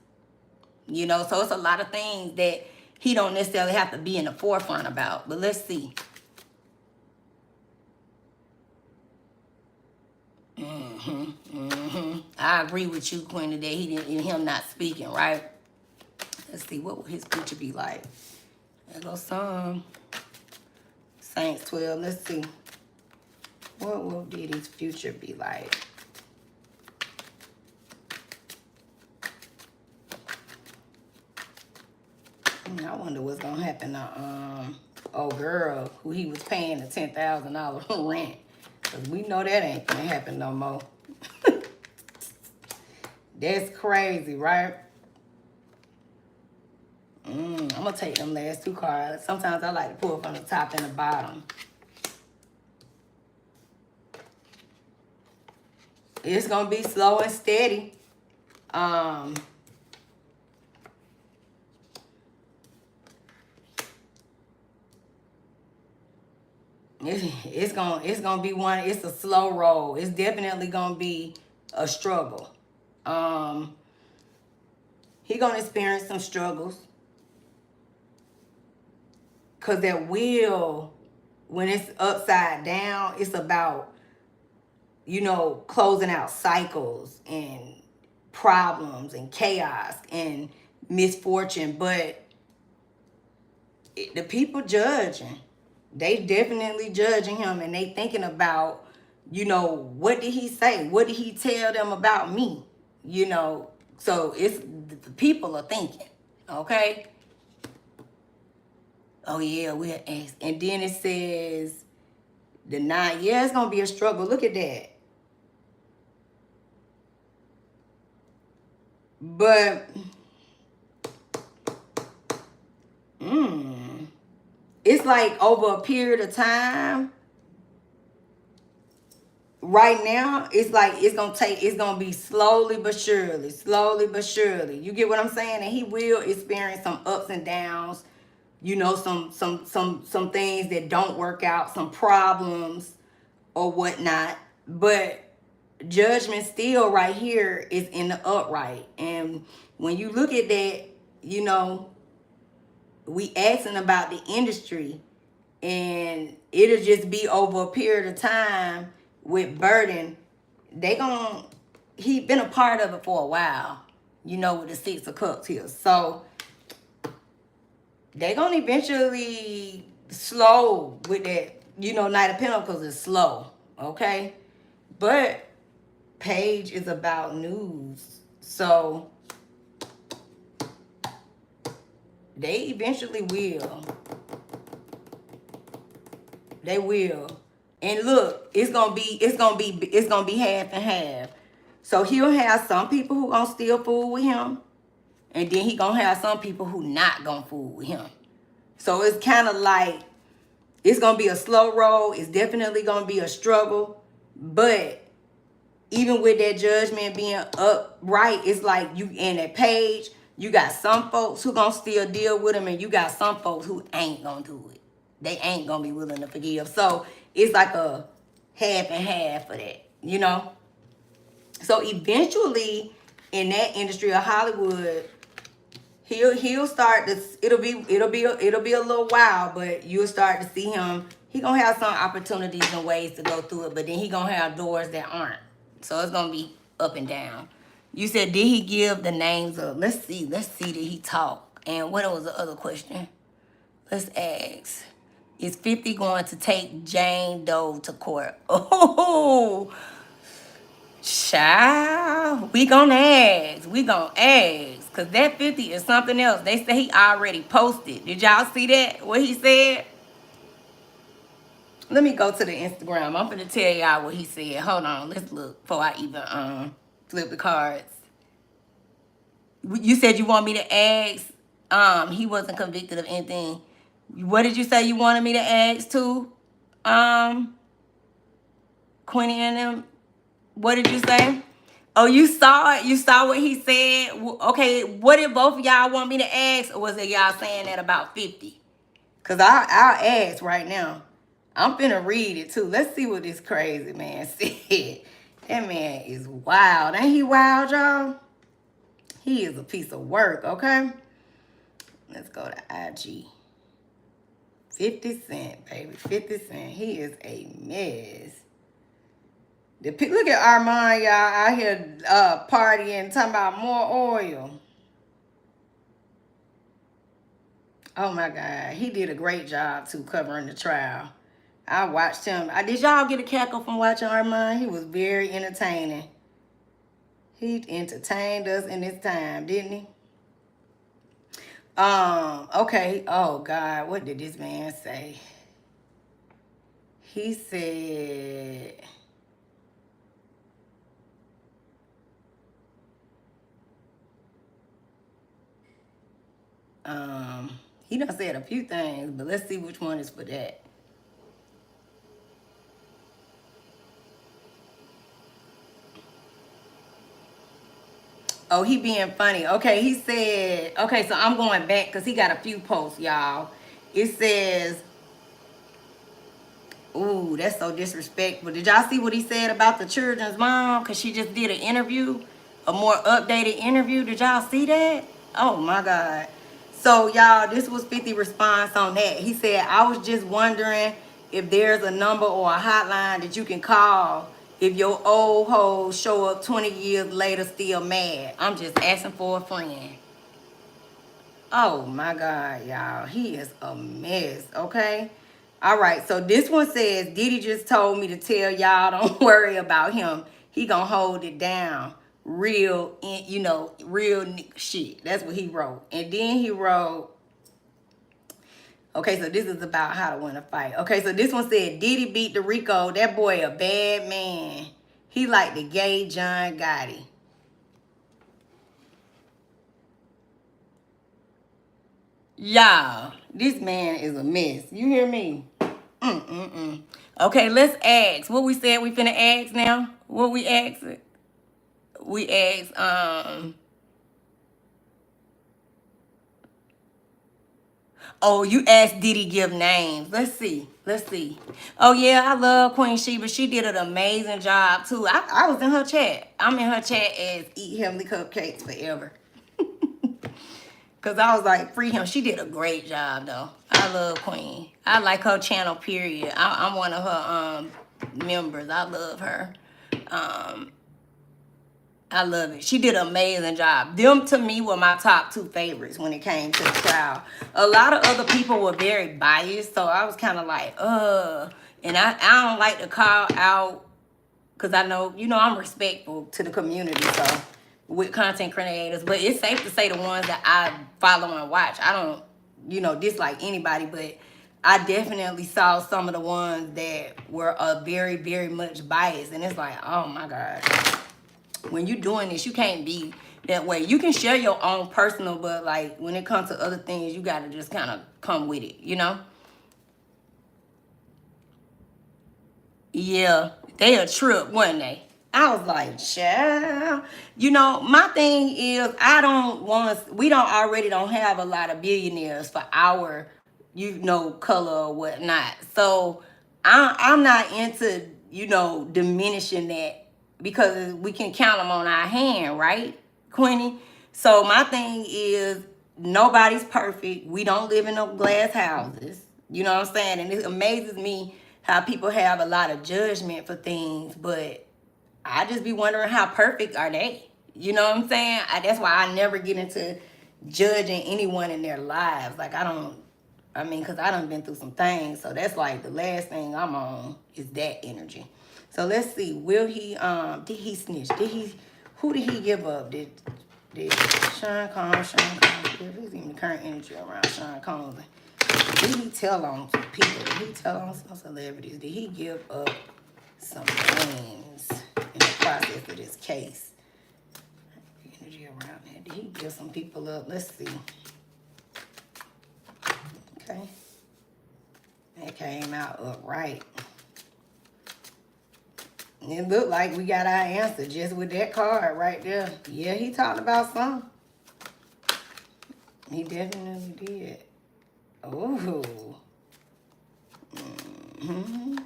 You know, so it's a lot of things that he don't necessarily have to be in the forefront about. But let's see. I agree with you, Queen, that him not speaking, right? Let's see, what will his future be like? There goes some. Saints 12, let's see. What will Diddy's future be like? I wonder what's gonna happen to old girl who he was paying the $10,000 rent. Cause we know that ain't gonna happen no more. That's crazy, right? I'm gonna take them last 2 cards. Sometimes I like to pull from the top and the bottom. It's gonna be slow and steady. It's gonna be one. It's a slow roll. It's definitely gonna be a struggle. He gonna experience some struggles. Cause that wheel, when it's upside down, it's about, you know, closing out cycles and problems and chaos and misfortune, but the people judging. They definitely judging him, and they thinking about, what did he say? What did he tell them about me? So it's the people are thinking, okay? Oh yeah, we're asked. And then it says the 9, yeah, it's gonna be a struggle. Look at that. But it's like over a period of time. Right now, it's like it's gonna be slowly but surely, slowly but surely. You get what I'm saying? And he will experience some ups and downs, some things that don't work out, some problems or whatnot. But judgment still right here is in the upright. And when you look at that, we asking about the industry, and it'll just be over a period of time with Burden. He been a part of it for a while, with the 6 of Cups here. So they gonna eventually slow with that, Knight of Pentacles is slow, okay? But Page is about news. So they eventually will. They will. And look, it's gonna be half and half. So he'll have some people who gonna still fool with him, and then he gonna have some people who not gonna fool with him. So it's kind of like it's gonna be a slow roll. It's definitely gonna be a struggle. But even with that judgment being upright, it's like you in that Page, you got some folks who gonna still deal with him, and you got some folks who ain't gonna do it. They ain't gonna be willing to forgive. So it's like a half and half for that, So eventually, in that industry of Hollywood, he'll start to. It'll be a little while, but you'll start to see him. He gonna have some opportunities and ways to go through it, but then he gonna have doors that aren't. So it's gonna be up and down. You said, did he give the names of? Let's see. Did he talk? And what was the other question? Let's ask. Is 50 going to take Jane Doe to court? Oh, child. We gonna ask. Because that 50 is something else. They say he already posted. Did y'all see that? What he said? Let me go to the Instagram. I'm going to tell y'all what he said. Hold on. Let's look before I even flip the cards. You said you want me to ask. He wasn't convicted of anything. What did you say you wanted me to ask to? Quinny and them? What did you say? Oh, you saw it? You saw what he said? Okay, what did both of y'all want me to ask? Or was it y'all saying that about 50? Because I'll ask right now. I'm finna read it too. Let's see what this crazy man said. That man is wild. Ain't he wild, y'all? He is a piece of work, okay? Let's go to IG. 50 Cent, baby. 50 Cent. He is a mess. Look at Armand, y'all, out here partying, talking about more oil. Oh, my God. He did a great job, too, covering the trial. I watched him. Did y'all get a cackle from watching Armand? He was very entertaining. He entertained us in his time, didn't he? Okay. Oh, God. What did this man say? He said... he done said a few things, but let's see which one is for that. Oh, he being funny. Okay, he said, okay, so I'm going back because he got a few posts, y'all. It says, ooh, that's so disrespectful. Did y'all see what he said about the children's mom? Because she just did an interview, a more updated interview. Did y'all see that? Oh, my God. So, y'all, this was 50 response on that. He said, I was just wondering if there's a number or a hotline that you can call if your old hoes show up 20 years later still mad. I'm just asking for a friend. Oh my God, y'all. He is a mess, okay? All right, so this one says, Diddy just told me to tell y'all don't worry about him. He gonna hold it down. Real, you know, real shit. That's what he wrote. And then he wrote, okay, so this is about how to win a fight. Okay, so this one said, Diddy beat the RICO. That boy a bad man. He like the gay John Gotti. Y'all, this man is a mess. You hear me? Okay, let's ask. What we said we finna ask now? What we asked? We asked, oh, you asked Diddy give names. Let's see. Let's see. Oh, yeah, I love Queen Sheba. She did an amazing job, too. I was in her chat. I'm in her chat as Eat Heavenly Cupcakes Forever. Because I was like, free him. She did a great job, though. I love Queen. I like her channel, period. I'm one of her members. I love her. I love it. She did an amazing job. Them, to me, were my top two favorites when it came to the trial. A lot of other people were very biased, so I was kind of like, And I don't like to call out, because I know, you know, I'm respectful to the community, so, with content creators. But it's safe to say the ones that I follow and watch. I don't, you know, dislike anybody, but I definitely saw some of the ones that were very, very much biased. And it's like, oh, my God. When you're doing this, you can't be that way. You can share your own personal, but like when it comes to other things, you gotta just kind of come with it, you know? Yeah, they a trip, wasn't they? I was like, child. You know, my thing is we already don't have a lot of billionaires for our, you know, color or whatnot. So I'm not into, you know, diminishing that because we can count them on our hand, right, Queenie? So my thing is nobody's perfect. We don't live in no glass houses. You know what I'm saying? And it amazes me how people have a lot of judgment for things, but I just be wondering how perfect are they? You know what I'm saying? That's why I never get into judging anyone in their lives. Like because I done been through some things. So that's like the last thing I'm on is that energy. So let's see. Did he snitch? Who did he give up? Did Sean Combs who's even the current energy around Sean Combs? Did he tell on people? Did he tell on some celebrities? Did he give up some names in the process of this case? Energy around there. Did he give some people up? Let's see. Okay. That came out upright. It looked like we got our answer just with that card right there. Yeah, he talked about some. He definitely did. Oh. Mm-hmm.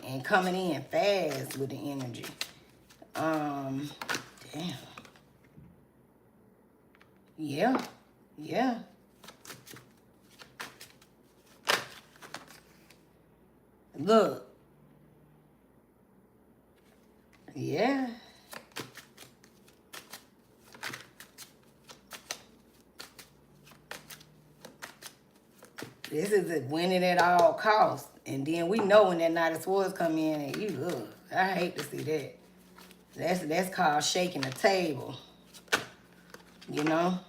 And coming in fast with the energy. Damn. Yeah. Yeah. Look. Yeah. This is a winning at all costs. And then we know when that Night of Swords come in and I hate to see that. That's called shaking the table. You know?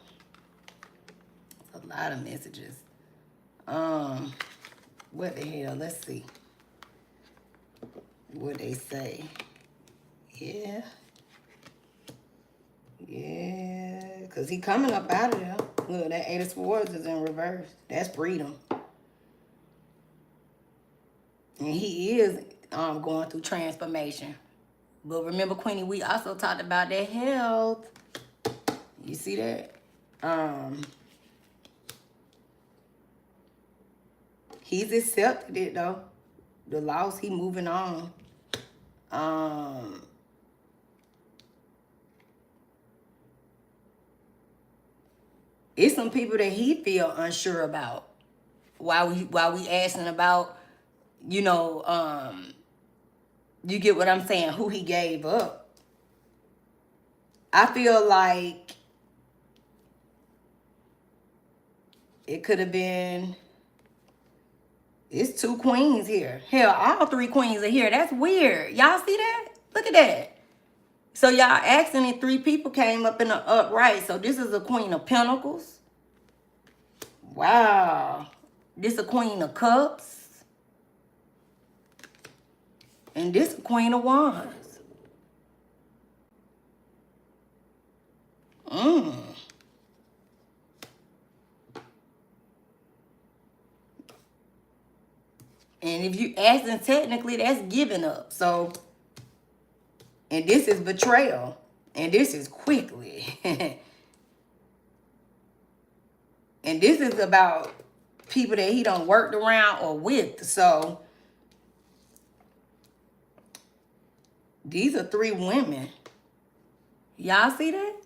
It's a lot of messages. What the hell? Let's see. What they say. Yeah. Yeah. Because he coming up out of there. Look, that Eight of Swords is in reverse. That's freedom. And he is going through transformation. But remember, Queenie, we also talked about that health. You see that? He's accepted it, though. The loss, he moving on. It's some people that he feel unsure about. While we asking about, you know, You get what I'm saying? Who he gave up. I feel like it could have been, it's 2 queens here. Hell, all 3 queens are here. That's weird. Y'all see that? Look at that. So y'all asking if 3 people came up in the upright. So this is a Queen of Pentacles. Wow. This a Queen of Cups. And this a Queen of Wands. And if you asking technically, that's giving up. So, and this is betrayal. And this is quickly. And this is about people that he done worked around or with. So, these are 3 women. Y'all see that?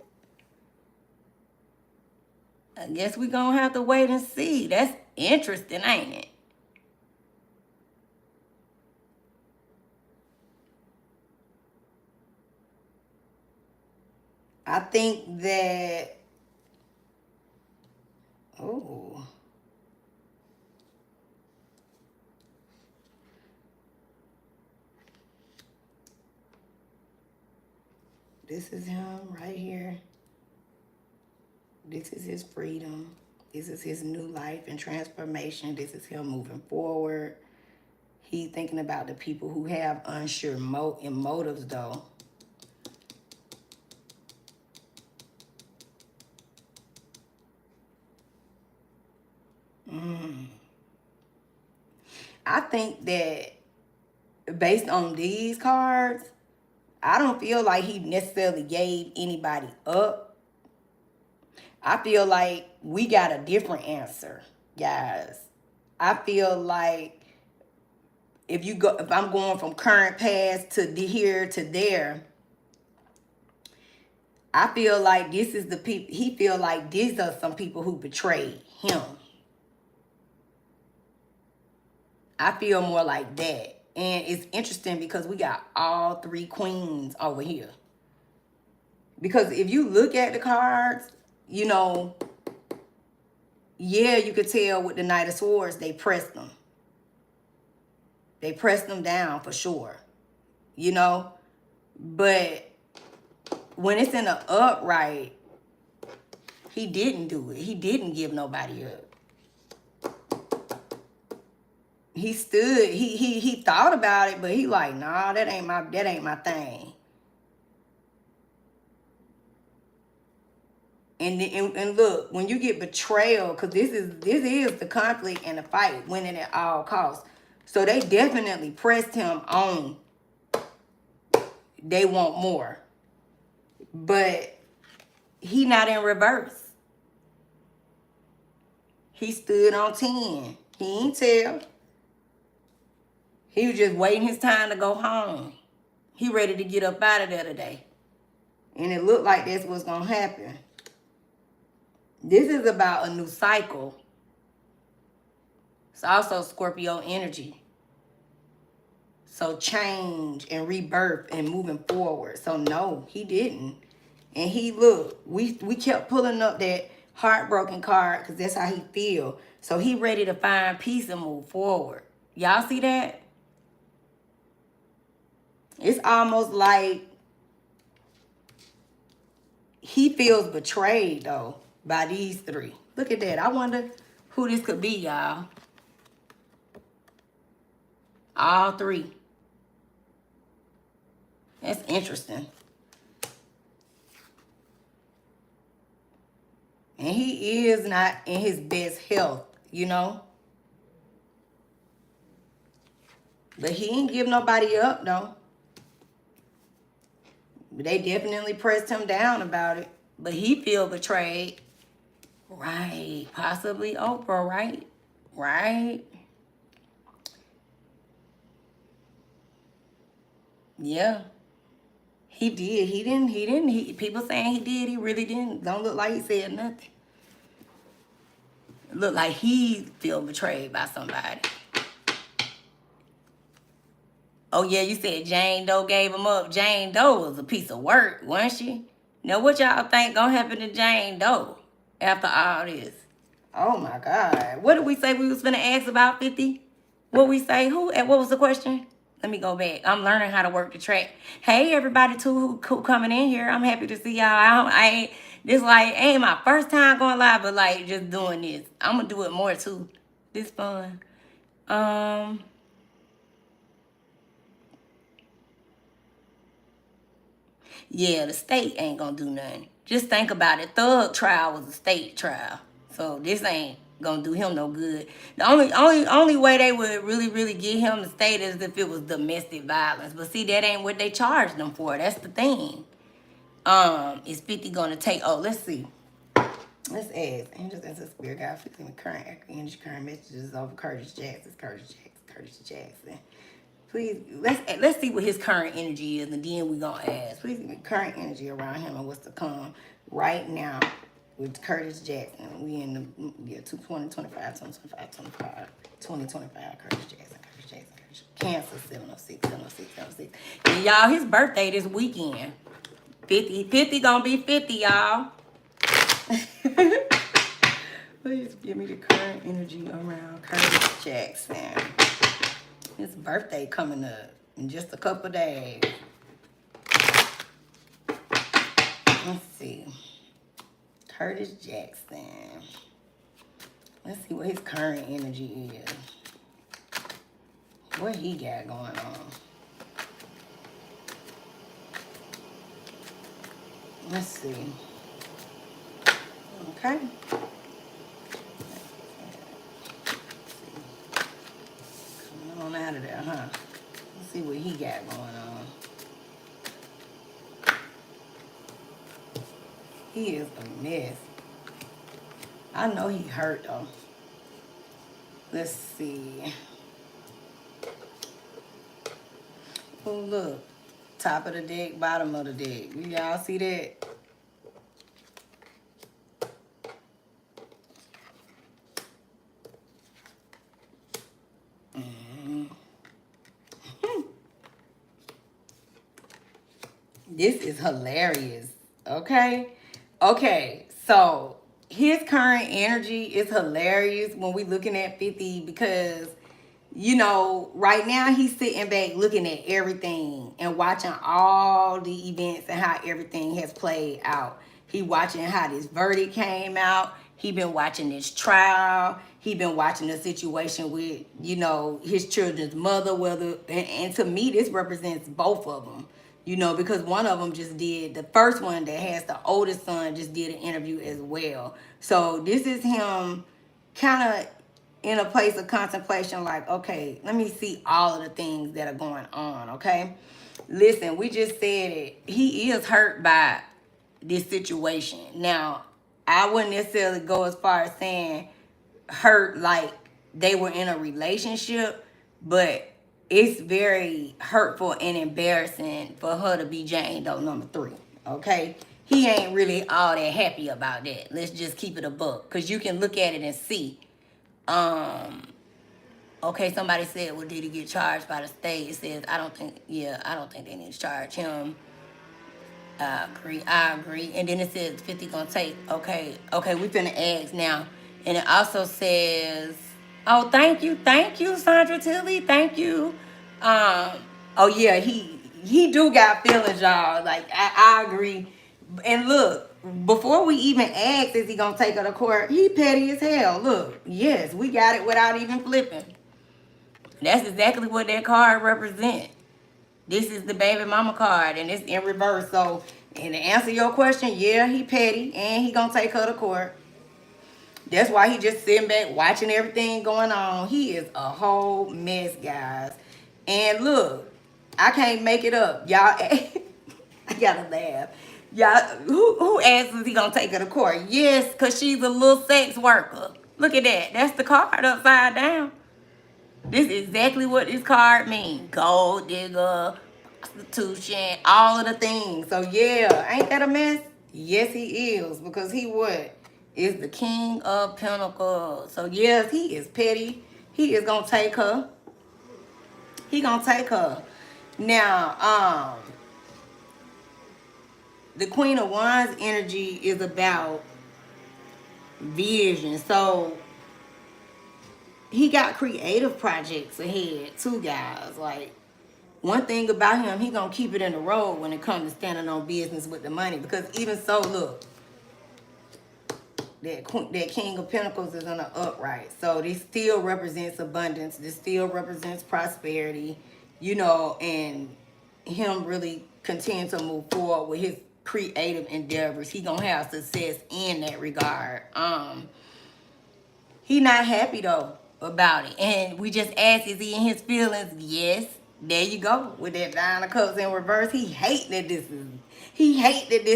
I guess we gonna have to wait and see. That's interesting, ain't it? I think that, oh, this is him right here. This is his freedom. This is his new life and transformation. This is him moving forward. He thinking about the people who have unsure motives, though. I think that based on these cards, I don't feel like he necessarily gave anybody up. I feel like we got a different answer, guys. I feel like if I'm going from current past to here to there, I feel like this is the people, he feel like these are some people who betrayed him. I feel more like that. And it's interesting because we got all 3 queens over here. Because if you look at the cards, you know, yeah, you could tell with the Knight of Swords, they pressed them. They pressed them down for sure. You know? But when it's in the upright, he didn't do it. He didn't give nobody up. He stood, he thought about it, but he like, nah, that ain't my thing. And look, when you get betrayal, because this is the conflict and the fight, winning at all costs. So they definitely pressed him on. They want more. But he not in reverse. He stood on 10. He ain't tell. He was just waiting his time to go home. He ready to get up out of there today. And it looked like that's what's going to happen. This is about a new cycle. It's also Scorpio energy. So change and rebirth and moving forward. So no, he didn't. And he, look, we kept pulling up that heartbroken card because that's how he feel. So he ready to find peace and move forward. Y'all see that? It's almost like he feels betrayed, though, by these 3. Look at that. I wonder who this could be, y'all. All 3. That's interesting. And he is not in his best health, you know? But he ain't give nobody up, though. They definitely pressed him down about it. But he feel betrayed. Right. Possibly Oprah, right? Right. Yeah. He did. He didn't. People saying he did. He really didn't. Don't look like he said nothing. Look like he feel betrayed by somebody. Oh, yeah, you said Jane Doe gave him up. Jane Doe was a piece of work, wasn't she? Now, what y'all think gonna happen to Jane Doe after all this? Oh, my God. What did we say we was gonna ask about 50? What we say? Who? And what was the question? Let me go back. I'm learning how to work the track. Hey, everybody, too, who coming in here. I'm happy to see y'all. I ain't, this like, ain't my first time going live, but like just doing this. I'm gonna do it more, too. This fun. Yeah, the state ain't gonna do nothing. Just think about it. Thug trial was a state trial, so this ain't gonna do him no good. The only way they would really get him to state is if it was domestic violence. But see, that ain't what they charged them for. That's the thing. Is 50 gonna take? Oh, let's see. Let's ask. Angels as a spirit guide, fixing the current energy, current messages over Curtis Jackson. Curtis Jackson. Please, let's see what his current energy is, and then we gonna ask. Please give me current energy around him and what's to come right now with Curtis Jackson. We in the 2025, 2025, Curtis Jackson. Cancer 706. And y'all, his birthday this weekend. 50 gonna be 50, y'all. Please give me the current energy around Curtis Jackson. His birthday coming up in just a couple days. Let's see. Curtis Jackson. Let's see what his current energy is. What he got going on. Let's see. Okay. Coming on out of there, huh? Let's see what he got going on. He is a mess. I know he hurt though. Let's see. Oh, look. Top of the deck, bottom of the deck. Y'all see that? This is hilarious. Okay? Okay, so his current energy is hilarious when we looking at 50 because, you know, right now he's sitting back looking at everything and watching all the events and how everything has played out. He watching how this verdict came out. He been watching this trial. He been watching the situation with, you know, his children's mother. And to me, this represents both of them. You know, because one of them just did, the first one that has the oldest son just did an interview as well. So this is him kind of in a place of contemplation like, okay, let me see all of the things that are going on, okay? Listen, we just said it. He is hurt by this situation. Now, I wouldn't necessarily go as far as saying hurt like they were in a relationship, but it's very hurtful and embarrassing for her to be Jane Doe number 3, okay? He ain't really all that happy about that. Let's just keep it a buck, because you can look at it and see. Okay, somebody said, well, did he get charged by the state? It says, I don't think they need to charge him. I agree. And then it says 50 gonna take, okay, we finna ask now. And it also says, oh, thank you, Sandra Tilly, thank you. Oh yeah, he do got feelings, y'all. Like, I agree. And look, before we even ask, is he gonna take her to court, he petty as hell. Look, yes, we got it without even flipping. That's exactly what that card represents. This is the baby mama card, and it's in reverse. So, and to answer your question, yeah, he petty, and he gonna take her to court. That's why he just sitting back watching everything going on. He is a whole mess, guys. And look, I can't make it up. Y'all, I gotta laugh. Y'all, who asked is he gonna take her to court? Yes, because she's a little sex worker. Look at that. That's the card upside down. This is exactly what this card means. Gold digger, prostitution, all of the things. So yeah, ain't that a mess? Yes, he is. Because he what? Is the king of pentacles. So yes, he is petty. He is gonna take her. He gonna take her. Now, the Queen of Wands energy is about vision. So he got creative projects ahead too, guys. Like, one thing about him, he gonna keep it in the road when it comes to standing on business with the money. Because even so, look, that King of Pentacles is on the upright. So this still represents abundance. This still represents prosperity, you know, and him really continue to move forward with his creative endeavors. He gonna have success in that regard. He not happy though about it. And we just asked, is he in his feelings? Yes. There you go. With that Nine of Cups in reverse. He hate that this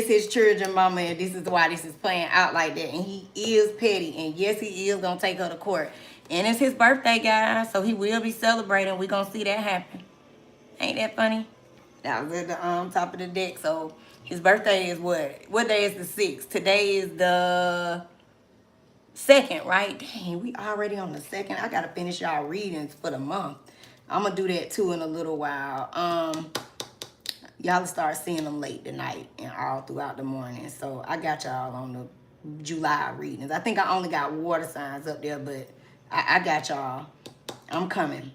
his children mama, and this is why this is playing out like that. And he is petty. And yes, he is gonna take her to court. And it's his birthday, guys. So he will be celebrating. We're gonna see that happen. Ain't that funny? That was at the top of the deck. So his birthday is what? What day is the 6th? Today is the 2nd, right? Dang, we already on the 2nd. I gotta finish y'all readings for the month. I'm gonna do that too in a little while. Y'all start seeing them late tonight and all throughout the morning. So I got y'all on the July readings. I think I only got water signs up there, but I got y'all. I'm coming.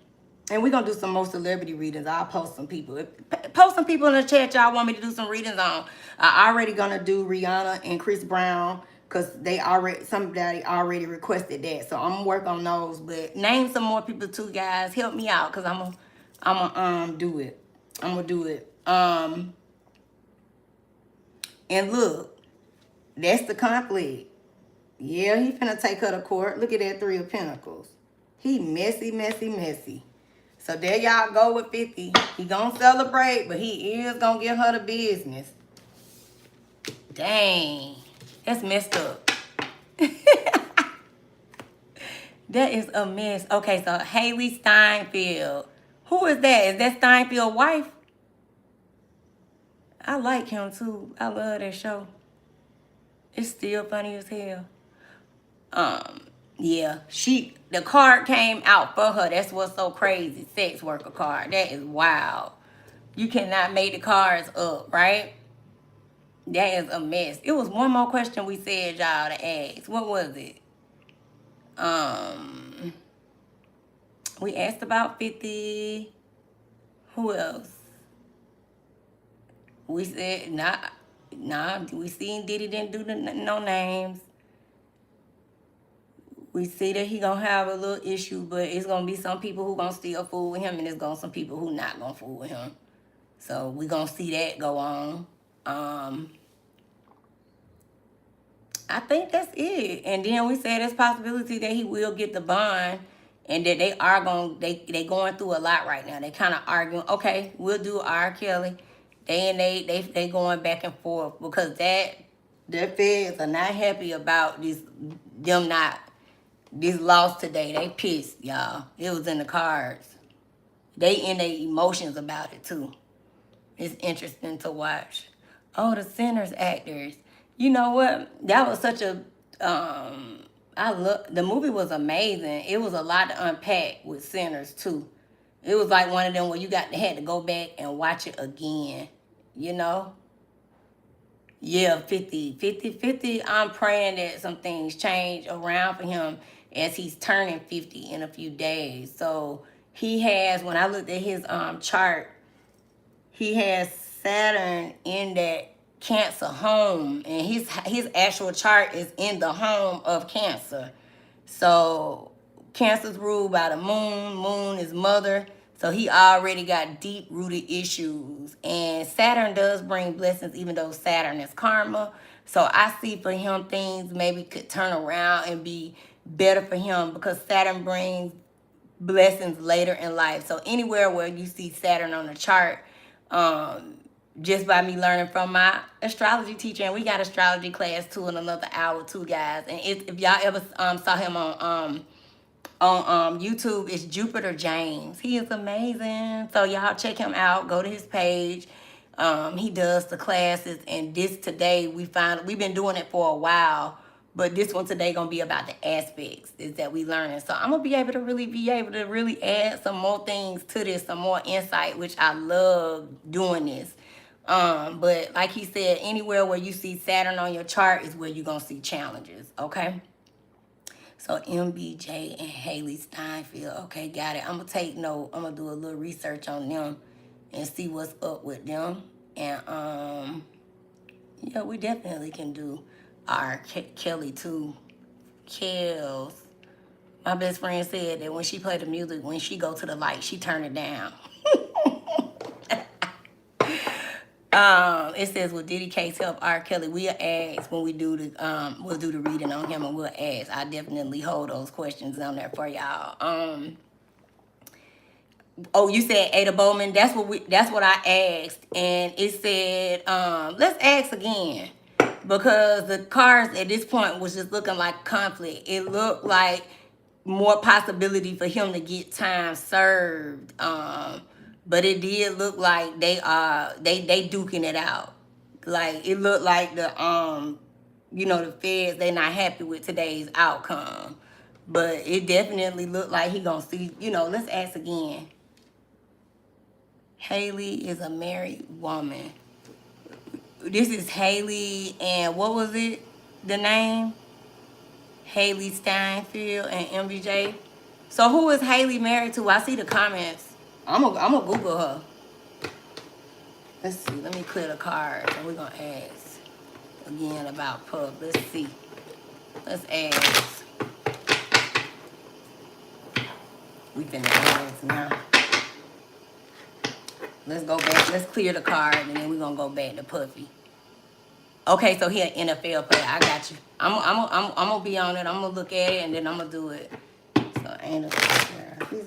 And we're gonna do some more celebrity readings. I'll post some people. Post some people in the chat y'all want me to do some readings on. I already gonna do Rihanna and Chris Brown, because somebody already requested that. So I'm gonna work on those. But name some more people too, guys. Help me out, because I'm gonna do it. I'm gonna do it. And look, that's the conflict. Yeah, he finna take her to court. Look at that 3 of Pentacles. He messy, messy, messy. So there y'all go with 50. He gonna celebrate, but he is gonna give her the business. Dang. That's messed up. That is a mess. Okay, so Haley Steinfeld. Who is that? Is that Steinfeld's wife? I like him too. I love that show. It's still funny as hell. Yeah, the card came out for her. That's what's so crazy. Sex worker card. That is wild. You cannot make the cards up, right? That is a mess. It was one more question we said y'all to ask. What was it? We asked about 50. Who else? We said nah. We seen Diddy didn't do no names. We see that he gonna have a little issue, but it's gonna be some people who gonna still fool with him, and it's gonna some people who not gonna fool with him. So we gonna see that go on. I think that's it. And then we said there's possibility that he will get the bond, and that they going through a lot right now. They kind of arguing. Okay, we'll do R. Kelly. They going back and forth because their feds are not happy about this loss today. They pissed, y'all. It was in the cards. They in their emotions about it too. It's interesting to watch. Oh, the Sinners actors. You know what? That was such a the movie was amazing. It was a lot to unpack with Sinners too. It was like one of them where you had to go back and watch it again. You know? Yeah, 50. I'm praying that some things change around for him as he's turning 50 in a few days. So he has, when I looked at his chart, he has Saturn in that Cancer home, and his actual chart is in the home of Cancer. So Cancer's ruled by the moon. Moon is mother. So he already got deep-rooted issues. And Saturn does bring blessings, even though Saturn is karma. So I see for him things maybe could turn around and be better for him, because Saturn brings blessings later in life. So anywhere where you see Saturn on the chart, just by me learning from my astrology teacher, and we got astrology class too in another hour too, guys. And if y'all ever saw him on YouTube, it's Jupiter James. He is amazing. So y'all check him out. Go to his page. He does the classes, and this today we've been doing it for a while, But this one today gonna be about the aspects is that we learning. So I'm gonna be able to really add some more things to this, some more insight, which I love doing this. But like he said, anywhere where you see Saturn on your chart is where you're gonna see challenges. Okay. So MBJ and Haley Steinfeld. Okay, got it. I'm gonna take note. I'm gonna do a little research on them and see what's up with them. And yeah, we definitely can do our Kelly too. Kels. My best friend said that when she played the music, when she go to the light, she turn it down. It says, "Will Diddy case help R. Kelly?" We'll ask when we'll do the reading on him, and we'll ask. I definitely hold those questions on there for y'all. Oh, you said Ada Bowman. That's what I asked, and it said, let's ask again, because the cards at this point was just looking like conflict. It looked like more possibility for him to get time served. But it did look like they duking it out. Like it looked like the feds, they not happy with today's outcome. But it definitely looked like he gonna see, let's ask again. Haley is a married woman. This is Haley and what was it? The name? Haley Steinfeld and MBJ. So who is Haley married to? I see the comments. I'm gonna Google her. Let's see. Let me clear the cards and we're gonna ask again about Puff. Let's see. Let's ask. We finna ask now. Let's go back. Let's clear the cards and then we're gonna go back to Puffy. Okay, so he an NFL player. I got you. I'm gonna be on it. I'm gonna look at it and then I'm gonna do it. So Anderson, he's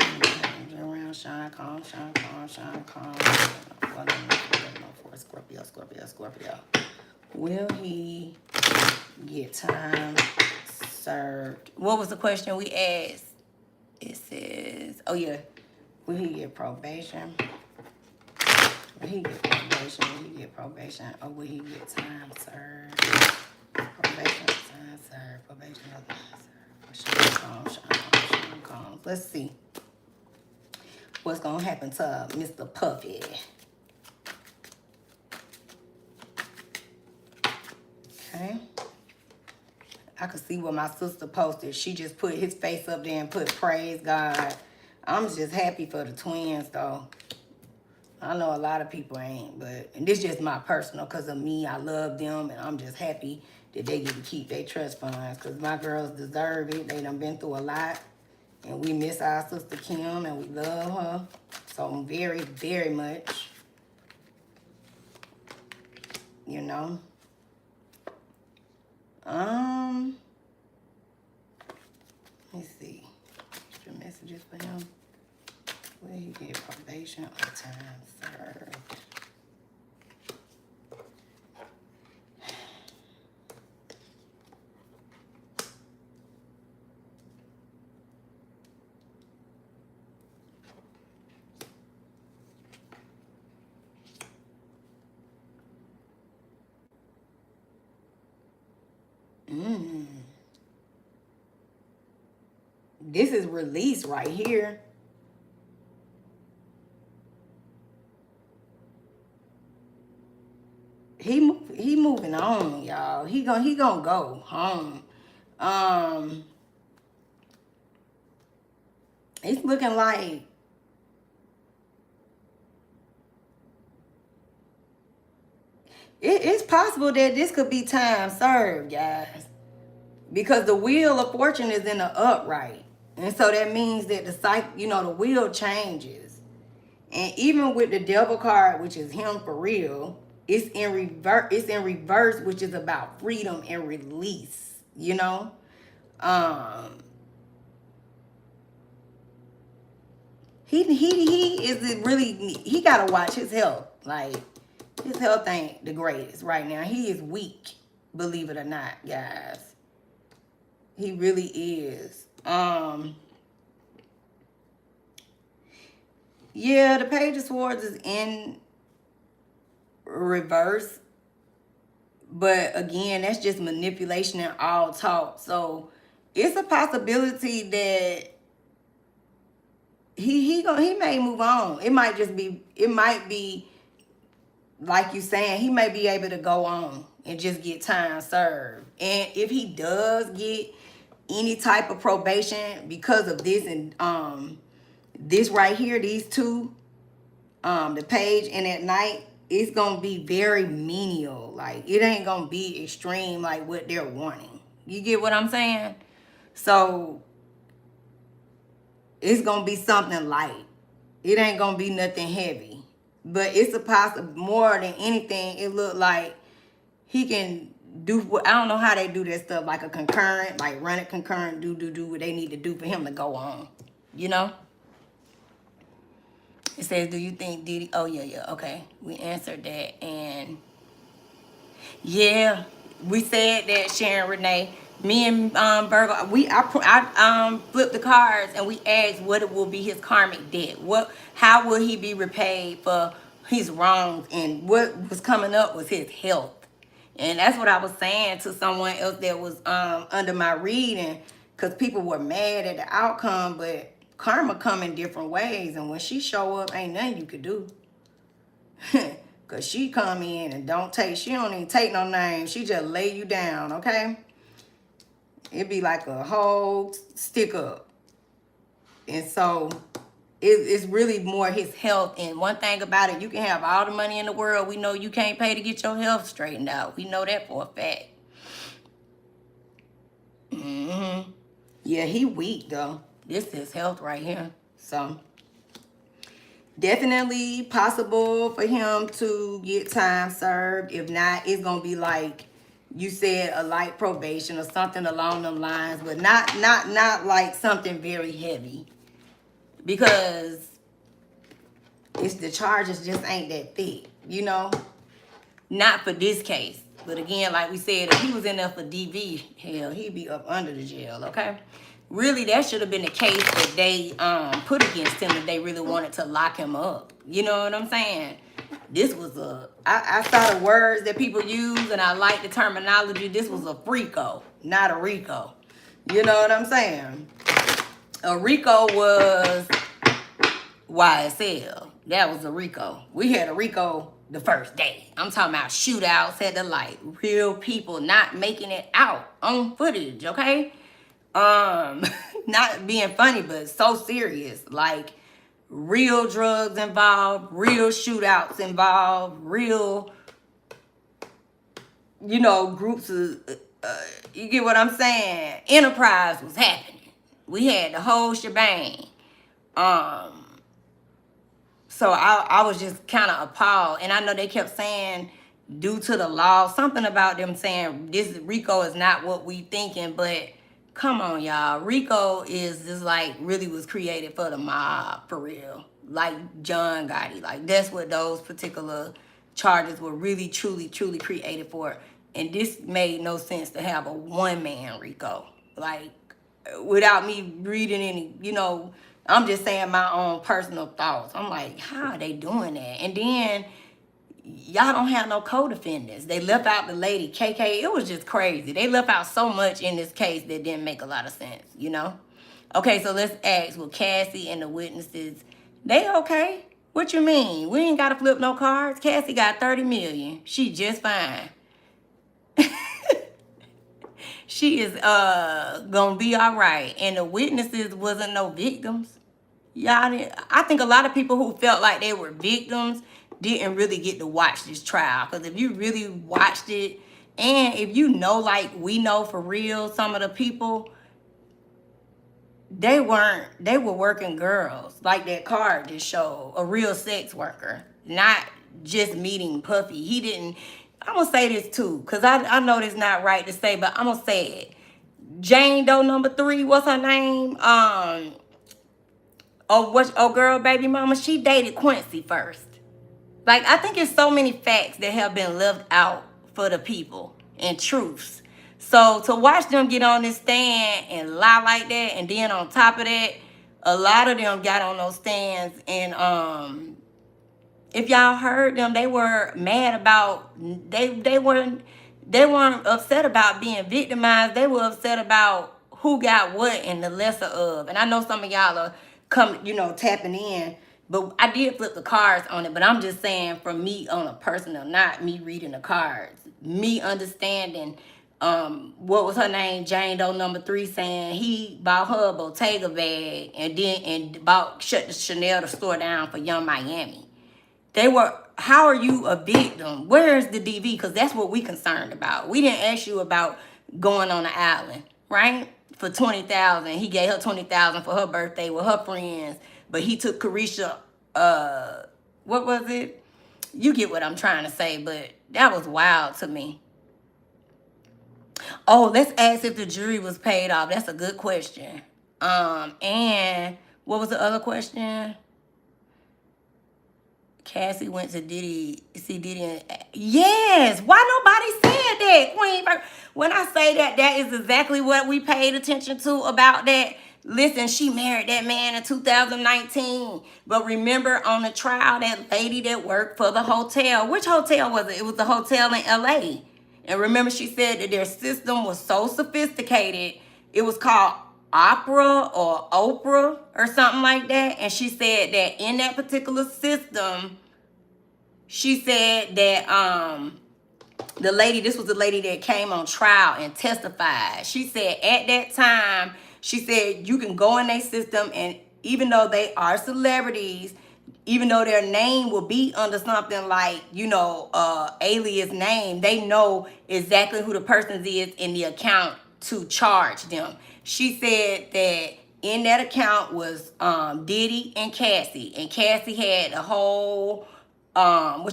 around Sean Combs. Scorpio. Will he get time served? What was the question we asked? It says, oh yeah, will he get probation? Will he get probation? Will he get probation? Or will he get time served? Probation, time served. Probation, time served. Sean Combs. Let's see what's gonna happen to Mr. Puffy. Okay. I could see what my sister posted. She just put his face up there and put praise God. I'm just happy for the twins though. I know a lot of people ain't, but and this is just my personal, because of me. I love them, and I'm just happy that they get to keep their trust funds, because my girls deserve it. They done been through a lot, and we miss our sister Kim, and we love her so very, very much. You know. Let me see. Extra messages for him. Will he get probation or time served? This is release right here. He moving on, y'all. He gonna go home. It's looking like it's possible that this could be time served, guys, because the wheel of fortune is in the upright, and so that means that the cycle, the wheel changes. And even with the devil card, which is him for real, it's in reverse. It's in reverse, which is about freedom and release. He is really, he gotta watch his health. Like, his health ain't the greatest right now. He is weak, believe it or not, guys. He really is. Yeah, the Page of Swords is in reverse, But again, that's just manipulation and all talk. So it's a possibility that he may move on. It might be like you saying, he may be able to go on and just get time served. And if he does get any type of probation because of this and this right here, these two, the page and at night, it's gonna be very menial. Like it ain't gonna be extreme like what they're wanting. You get what I'm saying? So it's gonna be something light. It ain't gonna be nothing heavy. But it's a possible, more than anything, it look like he can do, I don't know how they do that stuff, like a concurrent, like run it concurrent, do what they need to do for him to go on. You know? It says, do you think Diddy, oh yeah, okay. We answered that, and yeah, we said that, Sharon Renee. Me and Virgo, I flipped the cards and we asked what it will be his karmic debt. How will he be repaid for his wrongs? And what was coming up was his health. And that's what I was saying to someone else that was under my reading, because people were mad at the outcome, but karma come in different ways. And when she show up, ain't nothing you could do. Because she come in and she don't even take no name. She just lay you down, okay? It'd be like a whole stick up. And so it's really more his health. And one thing about it, you can have all the money in the world. We know you can't pay to get your health straightened out. We know that for a fact. Yeah, he weak though. This is health right here. So definitely possible for him to get time served. If not, it's gonna be like you said, a light probation or something along them lines, but not like something very heavy, because it's the charges just ain't that thick, you know. Not for this case, but again, like we said, if he was in there for DV, hell, he'd be up under the jail. Okay. Really, that should have been the case that they put against him if they really wanted to lock him up. You know what I'm saying? This was I saw the words that people use, and I like the terminology. This was a RICO, not a RICO. You know what I'm saying? A RICO was YSL. That was a RICO. We had a RICO the first day. I'm talking about shootouts at the light. Real people not making it out on footage, okay? Not being funny, but so serious. Like, real drugs involved, real shootouts involved, real, you know, groups of, you get what I'm saying? Enterprise was happening. We had the whole shebang. So I was just kind of appalled. And I know they kept saying, due to the law, something about them saying this RICO is not what we thinking, but come on, y'all. RICO is just like really was created for the mob, for real. Like John Gotti. Like that's what those particular charges were really, truly created for. And this made no sense to have a one-man RICO. Like, without me reading any, you know, I'm just saying my own personal thoughts. I'm like, how are they doing that? And then y'all don't have no co-defendants. They left out the lady, KK. It was just crazy. They left out so much in this case that didn't make a lot of sense, you know? Okay, so let's ask, will Cassie and the witnesses, they okay? What you mean? We ain't got to flip no cards. Cassie got 30 million. She just fine. She is gonna be all right. And the witnesses wasn't no victims. Y'all didn't, I think a lot of people who felt like they were victims didn't really get to watch this trial. Because if you really watched it, and if you know, like we know for real, some of the people, they were working girls. Like that card just showed, a real sex worker. Not just meeting Puffy. He didn't, I'm going to say this too, because I know it's not right to say, but I'm going to say it. Jane Doe number 3, what's her name? Girl, baby mama, she dated Quincy first. Like, I think it's so many facts that have been left out for the people and truths. So to watch them get on this stand and lie like that, and then on top of that, a lot of them got on those stands, and if y'all heard them, they were mad about, they weren't, They weren't upset about being victimized. They were upset about who got what and the lesser of. And I know some of y'all are tapping in. But I did flip the cards on it. But I'm just saying, from me on a personal, not me reading the cards, me understanding what was her name, Jane Doe number 3, saying he bought her a Bottega bag and shut the Chanel the store down for Young Miami. They were, how are you a victim? Where's the DV? Because that's what we concerned about. We didn't ask you about going on the island, right? For $20,000. He gave her $20,000 for her birthday with her friends. But he took Carisha, what was it? You get what I'm trying to say, but that was wild to me. Oh, let's ask if the jury was paid off. That's a good question. And what was the other question? Cassie went to Diddy, see Diddy. And, yes, why nobody said that, Queen? When I say that, that is exactly what we paid attention to about that. Listen, she married that man in 2019. But remember on the trial, that lady that worked for the hotel. Which hotel was it? It was the hotel in LA. And remember, she said that their system was so sophisticated. It was called Opera or Oprah or something like that. And she said that in that particular system, she said that this was the lady that came on trial and testified. She said at that time, she said you can go in their system, and even though they are celebrities, even though their name will be under something like, alias name, they know exactly who the person is in the account to charge them. She said that in that account was Diddy and Cassie. And Cassie had a whole, her and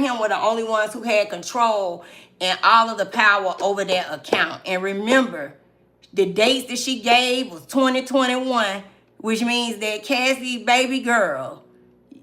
him were the only ones who had control and all of the power over that account. And remember, the dates that she gave was 2021, which means that Cassie, baby girl,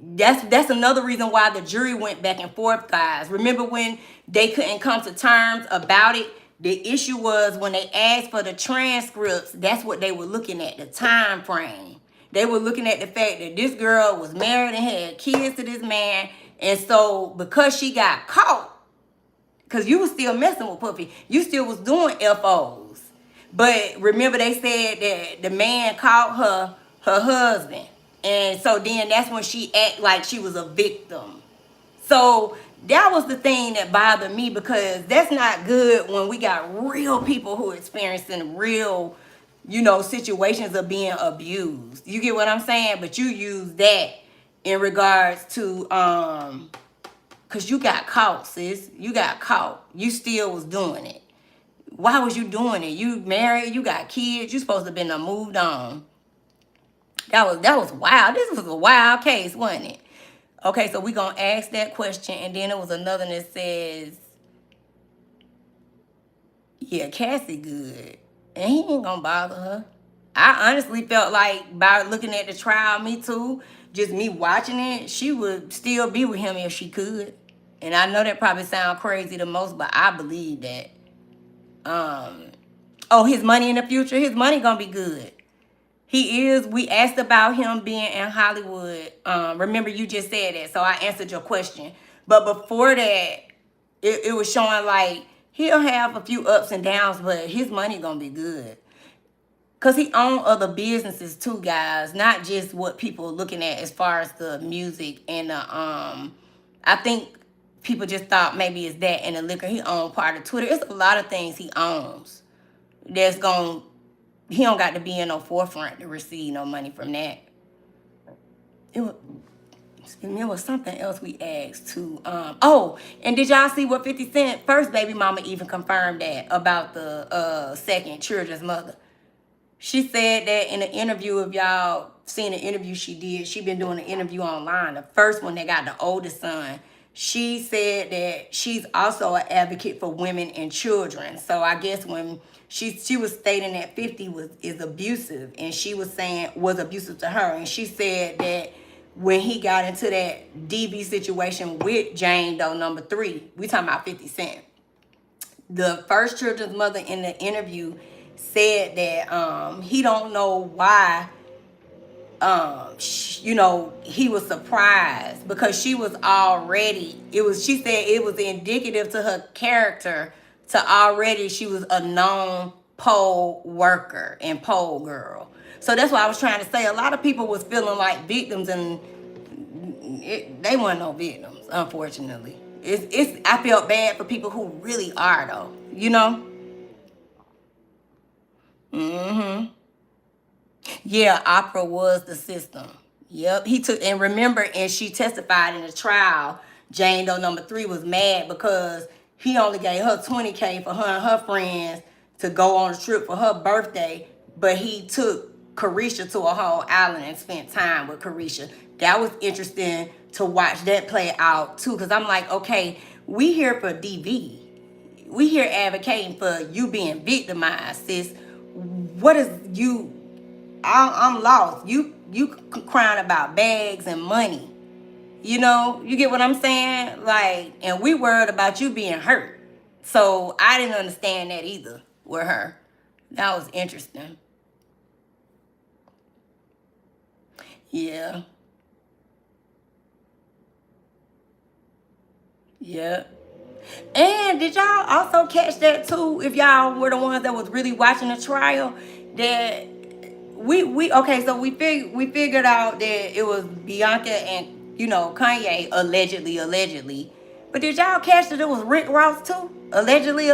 that's another reason why the jury went back and forth, guys. Remember when they couldn't come to terms about it? The issue was when they asked for the transcripts, that's what they were looking at, the time frame. They were looking at the fact that this girl was married and had kids to this man. And so because she got caught, because you was still messing with Puffy, you still was doing FOs. But remember, they said that the man called her husband. And so then that's when she act like she was a victim. So that was the thing that bothered me, because that's not good when we got real people who are experiencing real, situations of being abused. You get what I'm saying? But you use that in regards to, because you got caught, sis. You got caught. You still was doing it. Why was you doing it? You married, you got kids, you supposed to have been moved on. That was wild. This was a wild case, wasn't it? Okay, so we're going to ask that question. And then there was another that says, yeah, Cassie good. And he ain't going to bother her. I honestly felt like, by looking at the trial, me too, just me watching it, she would still be with him if she could. And I know that probably sounds crazy the most, but I believe that. His money in the future, his money going to be good. He is. We asked about him being in Hollywood. Remember, you just said that, so I answered your question. But before that, it was showing like he'll have a few ups and downs, but his money gonna be good. Because he owns other businesses too, guys. Not just what people are looking at as far as the music and the, I think people just thought maybe it's that and the liquor. He owns part of Twitter. It's a lot of things he owns that's going, he don't got to be in no forefront to receive no money from that. It was something else we asked too. And did y'all see what 50 Cent first baby mama even confirmed that about the second children's mother? She said that in an interview, if y'all seen the interview she did, she been doing an interview online, the first one that got the oldest son. She said that she's also an advocate for women and children. So I guess when she was stating that 50 is abusive, and she was saying was abusive to her, and she said that when he got into that DV situation with Jane Doe number 3, we talking about 50 Cent. The first children's mother in the interview said that he don't know why you know, he was surprised because she was already, she said it was indicative to her character to already, she was a known pole worker and pole girl. So that's why I was trying to say a lot of people was feeling like victims, and they weren't no victims, unfortunately. I felt bad for people who really are, though, you know. Yeah, opera was the system. Yep. He took, and remember, and she testified in the trial, Jane Doe number 3 was mad because he only gave her $20K for her and her friends to go on a trip for her birthday, but he took Carisha to a whole island and spent time with Carisha. That was interesting to watch that play out too, because I'm like, okay, we here for DV. We here advocating for you being victimized, sis. What is you? I'm lost. You crying about bags and money. You know, you get what I'm saying? Like, and we worried about you being hurt. So I didn't understand that either with her. That was interesting. Yeah. Yeah. And did y'all also catch that too? If y'all were the ones that was really watching the trial, that we okay, so we figured out that it was Bianca and, you know, Kanye allegedly. But did y'all catch that it was Rick Ross too? Allegedly.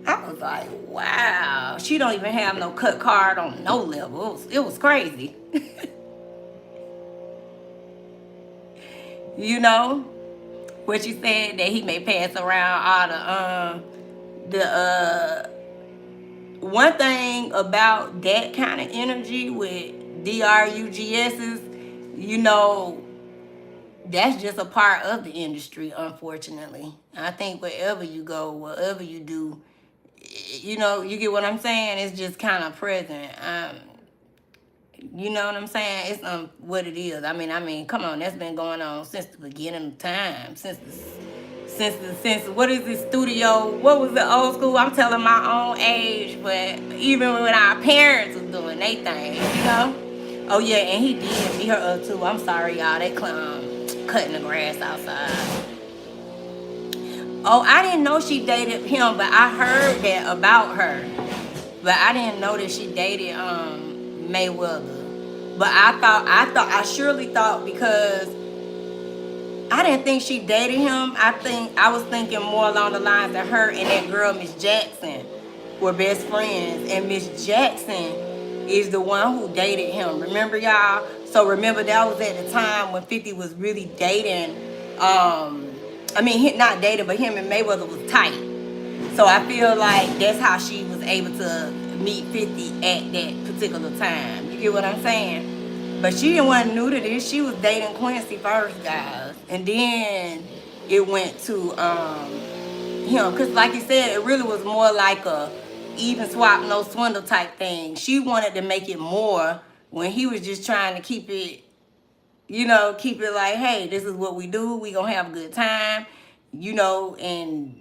I was like, wow, she don't even have no cut card on no level. It was crazy. You know? What you said that he may pass around all the one thing about that kind of energy with DRUGS's, you know, that's just a part of the industry, unfortunately. I think wherever you go, whatever you do, you know, you get what I'm saying? It's just kind of present. You know what I'm saying? It's what it is. I mean, come on, that's been going on since the beginning of time, since what is this studio? What was the old school? I'm telling my own age, but even when our parents was doing they thing, you know. Oh yeah, and he did beat her up too. I'm sorry, y'all. They cutting the grass outside. Oh, I didn't know she dated him, but I heard that about her. But I didn't know that she dated Mayweather. But I surely thought, because I didn't think she dated him. I was thinking more along the lines that her and that girl, Miss Jackson, were best friends. And Miss Jackson is the one who dated him. Remember, y'all? So remember, that was at the time when 50 was really dating. Not dating, but him and Mayweather was tight. So I feel like that's how she was able to meet 50 at that particular time. You get what I'm saying? But she didn't want new to this. She was dating Quincy first, guys. And then it went to him. Because like you said, it really was more like a even swap, no swindle type thing. She wanted to make it more when he was just trying to keep it, you know, keep it like, hey, this is what we do. We gonna have a good time, you know, and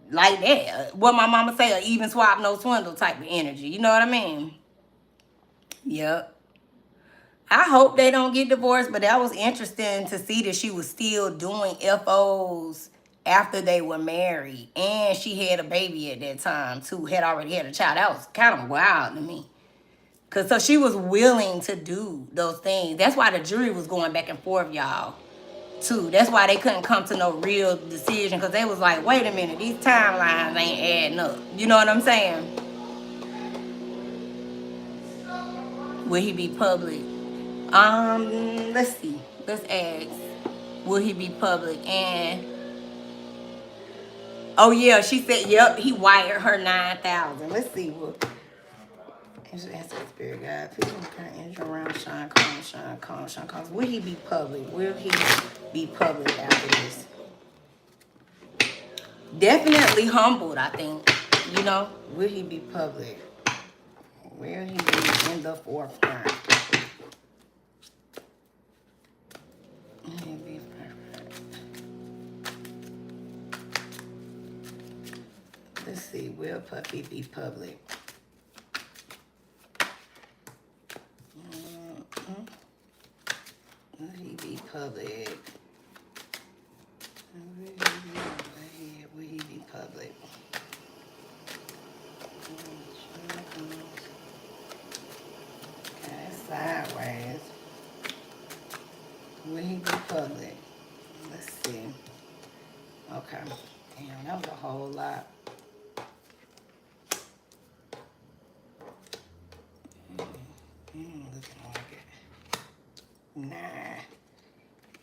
like that. What my mama say, a even swap, no swindle type of energy. You know what I mean? Yep. I hope they don't get divorced, but that was interesting to see that she was still doing FOs after they were married. And she had a baby at that time, too. Had already had a child. That was kind of wild to me. Cause so she was willing to do those things. That's why the jury was going back and forth, y'all, too. That's why they couldn't come to no real decision, because they was like, wait a minute, these timelines ain't adding up. You know what I'm saying? Will he be public? Let's see. Let's ask. Will he be public? And oh yeah, she said, yep, he wired her 9,000. Let's see what. Ask the spirit guide. People kind of enter around Sean Combs. Will he be public? Will he be public after this? Definitely humbled, I think. You know, will he be public? Will he be in the forefront? Let's see, will Puppy be public? public? Will he be public? Okay, sideways. Will he be public? Let's see. Okay. Damn, that was a whole lot. Looking like it. Nah.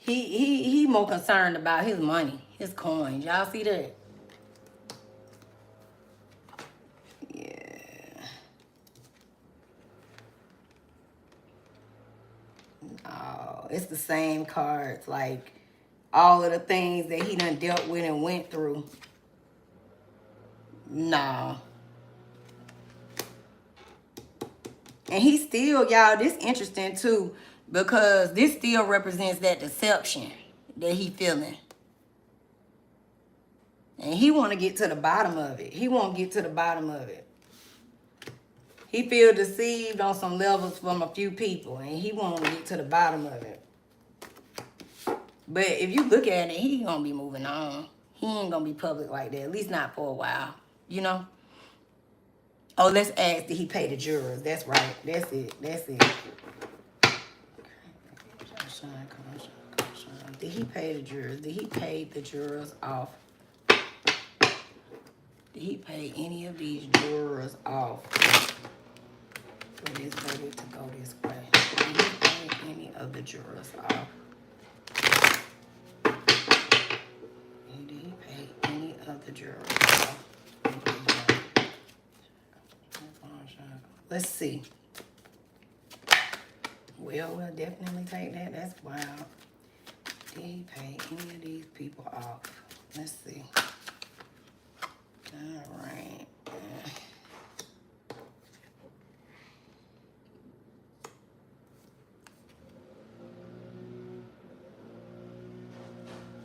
He more concerned about his money, his coins. Y'all see that? Yeah. Oh, it's the same cards. Like, all of the things that he done dealt with and went through. Nah. And he still, y'all, this interesting too, because this still represents that deception that he feeling. And he want to get to the bottom of it. He want to get to the bottom of it. He feel deceived on some levels from a few people, and he want to get to the bottom of it. But if you look at it, he gonna be moving on. He ain't gonna be public like that, at least not for a while, you know? Oh, let's ask, did he pay the jurors? That's right. That's it. That's it. Did he pay the jurors? Did he pay the jurors off? Did he pay any of these jurors off for this verdict to go this way? Did he pay any of the jurors off? Did he pay any of the jurors off? Let's see. Well, we'll definitely take that. That's wild. Did he pay any of these people off? Let's see. All right.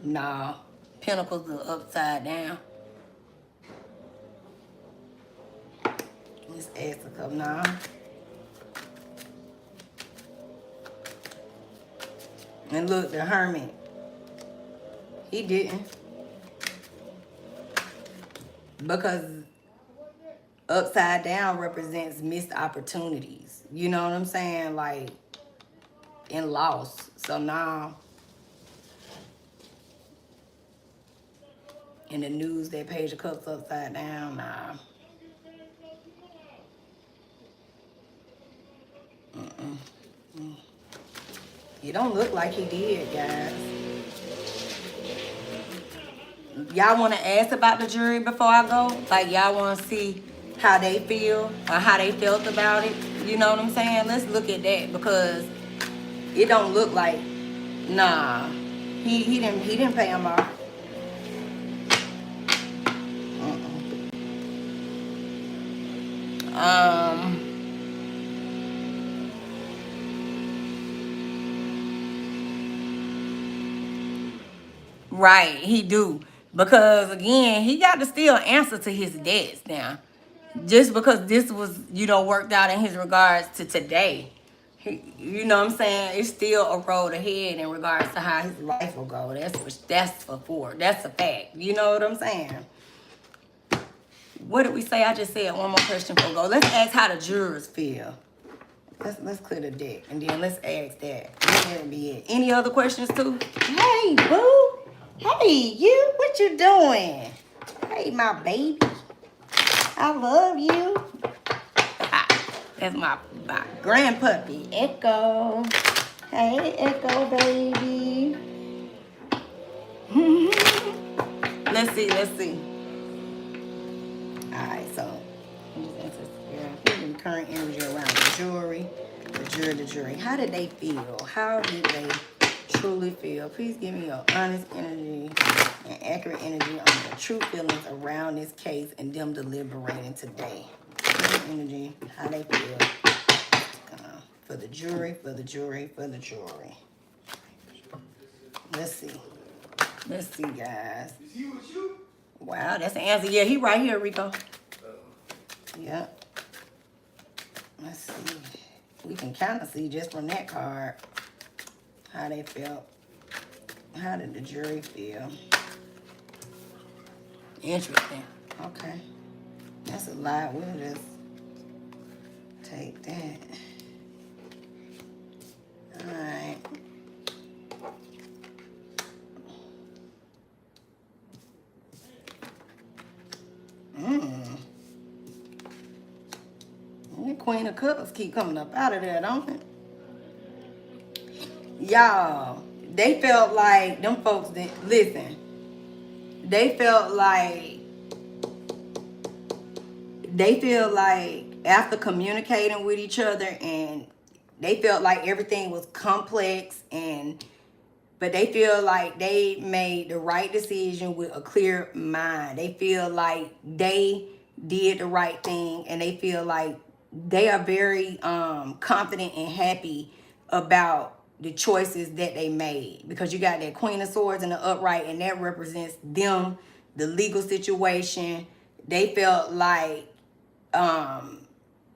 Nah. Pentacles are upside down. Let's ask a couple now. And look, the Hermit. He didn't. Because upside down represents missed opportunities. You know what I'm saying? Like, and loss. So now, in the news, that Page of Cups upside down. Nah. It don't look like he did, guys. Y'all want to ask about the jury before I go? Like, y'all want to see how they feel or how they felt about it? You know what I'm saying? Let's look at that, because it don't look like, nah, he didn't pay him off. Right, he do. Because, again, he got to still answer to his debts now. Just because this was, worked out in his regards to today. You know what I'm saying? It's still a road ahead in regards to how his life will go. That's a fact. You know what I'm saying? What did we say? I just said one more question before we go. Let's ask how the jurors feel. Let's clear the deck, and then let's ask that. That'll be it. Any other questions too? Hey, boo. Hey, you. What you doing? Hey, my baby. I love you. That's my grand puppy, Echo. Hey, Echo, baby. Let's see. All right, so current energy around the jury. How did they feel? How did they truly feel? Please give me your honest energy and accurate energy on the true feelings around this case and them deliberating today. Energy, how they feel. For the jury. Let's see, guys. Is he with you? Wow, that's the answer. Yeah, he right here, Rico. Yep. Let's see. We can kind of see just from that card how they felt. How did the jury feel? Interesting. Okay. That's a lot. We'll just take that. Alright. The Queen of Cups keep coming up out of there, don't it? Y'all, they felt like them folks didn't listen. They felt like they feel like after communicating with each other, and they felt like everything was complex, and but they feel like they made the right decision with a clear mind. They feel like they did the right thing, and they feel like they are very confident and happy about the choices that they made, because you got that Queen of Swords in the upright, and that represents them, the legal situation. They felt like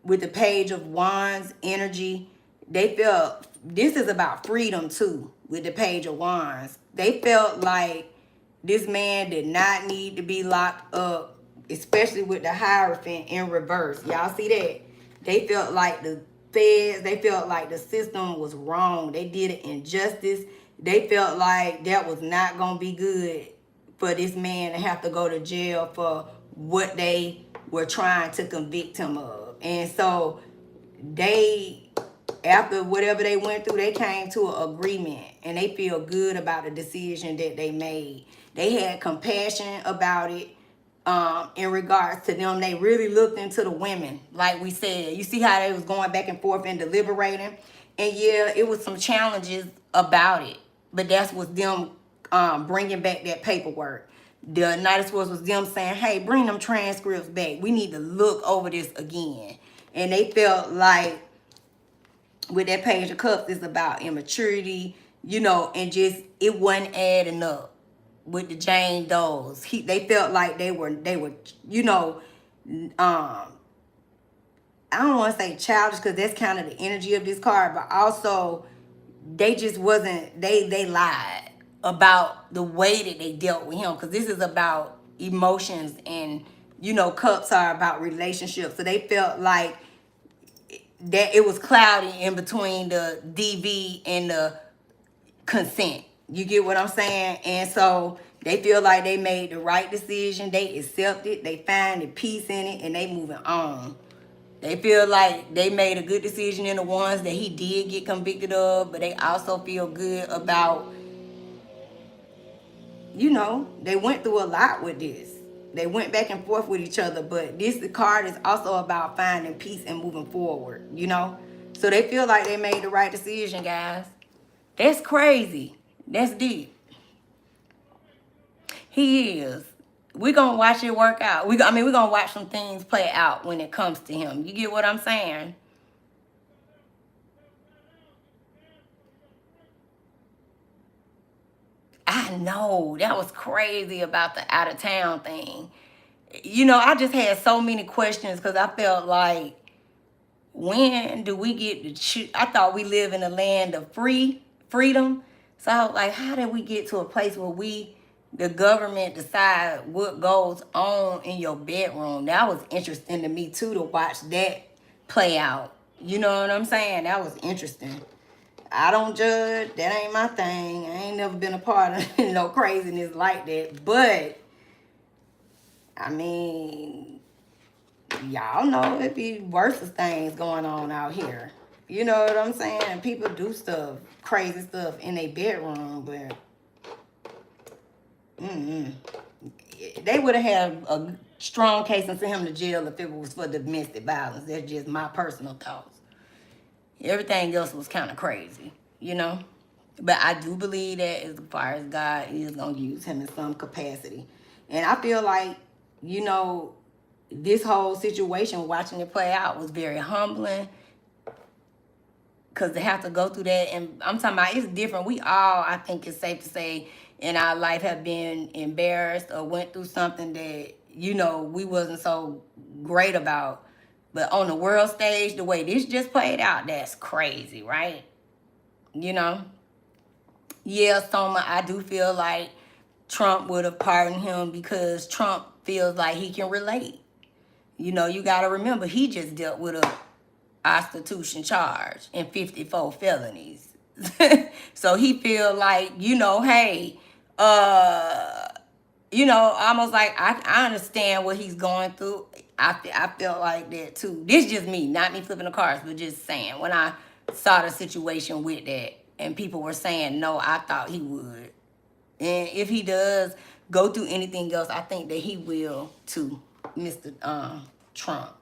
with the Page of Wands energy, they felt this is about freedom too. With the Page of Wands, they felt like this man did not need to be locked up, especially with the Hierophant in reverse. Y'all see that? They felt like the feds, they felt like the system was wrong. They did an injustice. They felt like that was not gonna be good for this man to have to go to jail for what they were trying to convict him of. And so they, after whatever they went through, they came to an agreement, and they feel good about the decision that they made. They had compassion about it. In regards to them, they really looked into the women, like we said. You see how they was going back and forth and deliberating, and yeah, it was some challenges about it, but that's what them bringing back that paperwork. The Knight of Swords was them saying, hey, bring them transcripts back. We need to look over this again. And they felt like with that Page of Cups, it's about immaturity, and just it wasn't adding up with the Jane Does. They felt like they were, I don't want to say childish, because that's kind of the energy of this card, but also they just wasn't, they lied about the way that they dealt with him, because this is about emotions, and cups are about relationships. So they felt like that it was cloudy in between the DV and the consent. You get what I'm saying? And so they feel like they made the right decision. They accept it. They find the peace in it, and they moving on. They feel like they made a good decision in the ones that he did get convicted of, but they also feel good about, they went through a lot with this. They went back and forth with each other, but this card is also about finding peace and moving forward, So they feel like they made the right decision, guys. That's crazy. That's deep. He is. We're going to watch it work out. We're going to watch some things play out when it comes to him. You get what I'm saying? I know. That was crazy about the out of town thing. I just had so many questions, because I felt like, when do we get to choose? I thought we live in a land of freedom. So I was like, how did we get to a place where the government decide what goes on in your bedroom? That was interesting to me too, to watch that play out. You know what I'm saying? That was interesting. I don't judge. That ain't my thing. I ain't never been a part of no craziness like that. But y'all know it be worse things going on out here. You know what I'm saying? People do stuff, crazy stuff in their bedroom, but they would have had a strong case and sent him to jail if it was for domestic violence. That's just my personal thoughts. Everything else was kind of crazy, But I do believe that as far as God is going to use him in some capacity. And I feel like, this whole situation, watching it play out, was very humbling. Because to have to go through that, and I'm talking about, it's different. We all, I think it's safe to say, in our life have been embarrassed or went through something that, we wasn't so great about. But on the world stage, the way this just played out, that's crazy, right? yeah, Soma, I do feel like Trump would have pardoned him because Trump feels like he can relate. You know, you got to remember, he just dealt with a prostitution charge and 54 felonies. So he feel like, you know, hey, you know, almost like I understand what he's going through. I felt like that too. This just me, not me flipping the cards, but just saying when I saw the situation with that and people were saying no, I thought he would. And if he does go through anything else, I think that he will too, Mr. Trump.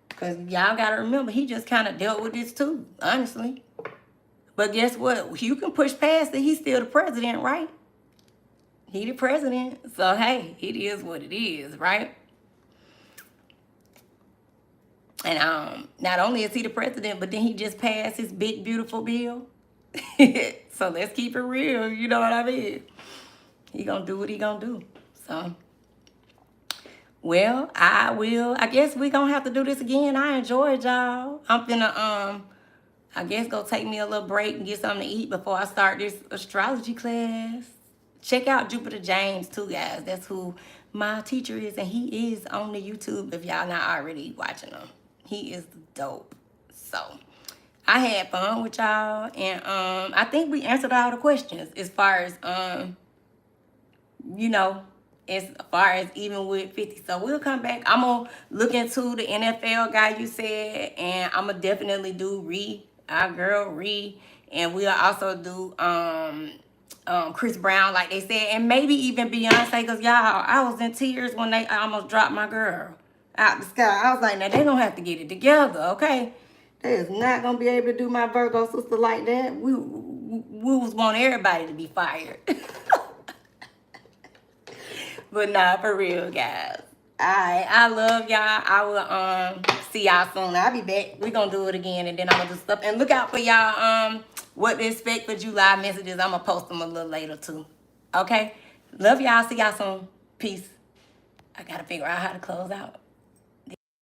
Because y'all got to remember, he just kind of dealt with this too, honestly. But guess what? You can push past it. He's still the president, right? He the president. So, hey, it is what it is, right? And not only is he the president, but then he just passed his big, beautiful bill. So let's keep it real. You know what I mean? He gonna do what he gonna do. So, well, I guess we gonna have to do this again. I enjoyed y'all. I'm finna, I guess go take me a little break and get something to eat before I start this astrology class. Check out Jupiter James too, guys. That's who my teacher is, and he is on the YouTube if y'all not already watching him. He is dope. So I had fun with y'all, and I think we answered all the questions as far as you know, as far as even with 50. So we'll come back. I'm gonna look into the NFL guy you said, and I'm gonna definitely do our girl and we'll also do Chris Brown, like they said, and maybe even Beyonce, because y'all, I was in tears when they almost dropped my girl out the sky. I was like, now they gonna have to get it together, okay? They is not gonna be able to do my Virgo sister like that. We was want everybody to be fired. But nah, for real, guys. Alright, I love y'all. I will see y'all soon. I'll be back. We're gonna do it again, and then I'm gonna do stuff. And look out for y'all what to expect for July messages. I'm gonna post them a little later too. Okay? Love y'all. See y'all soon. Peace. I gotta figure out how to close out.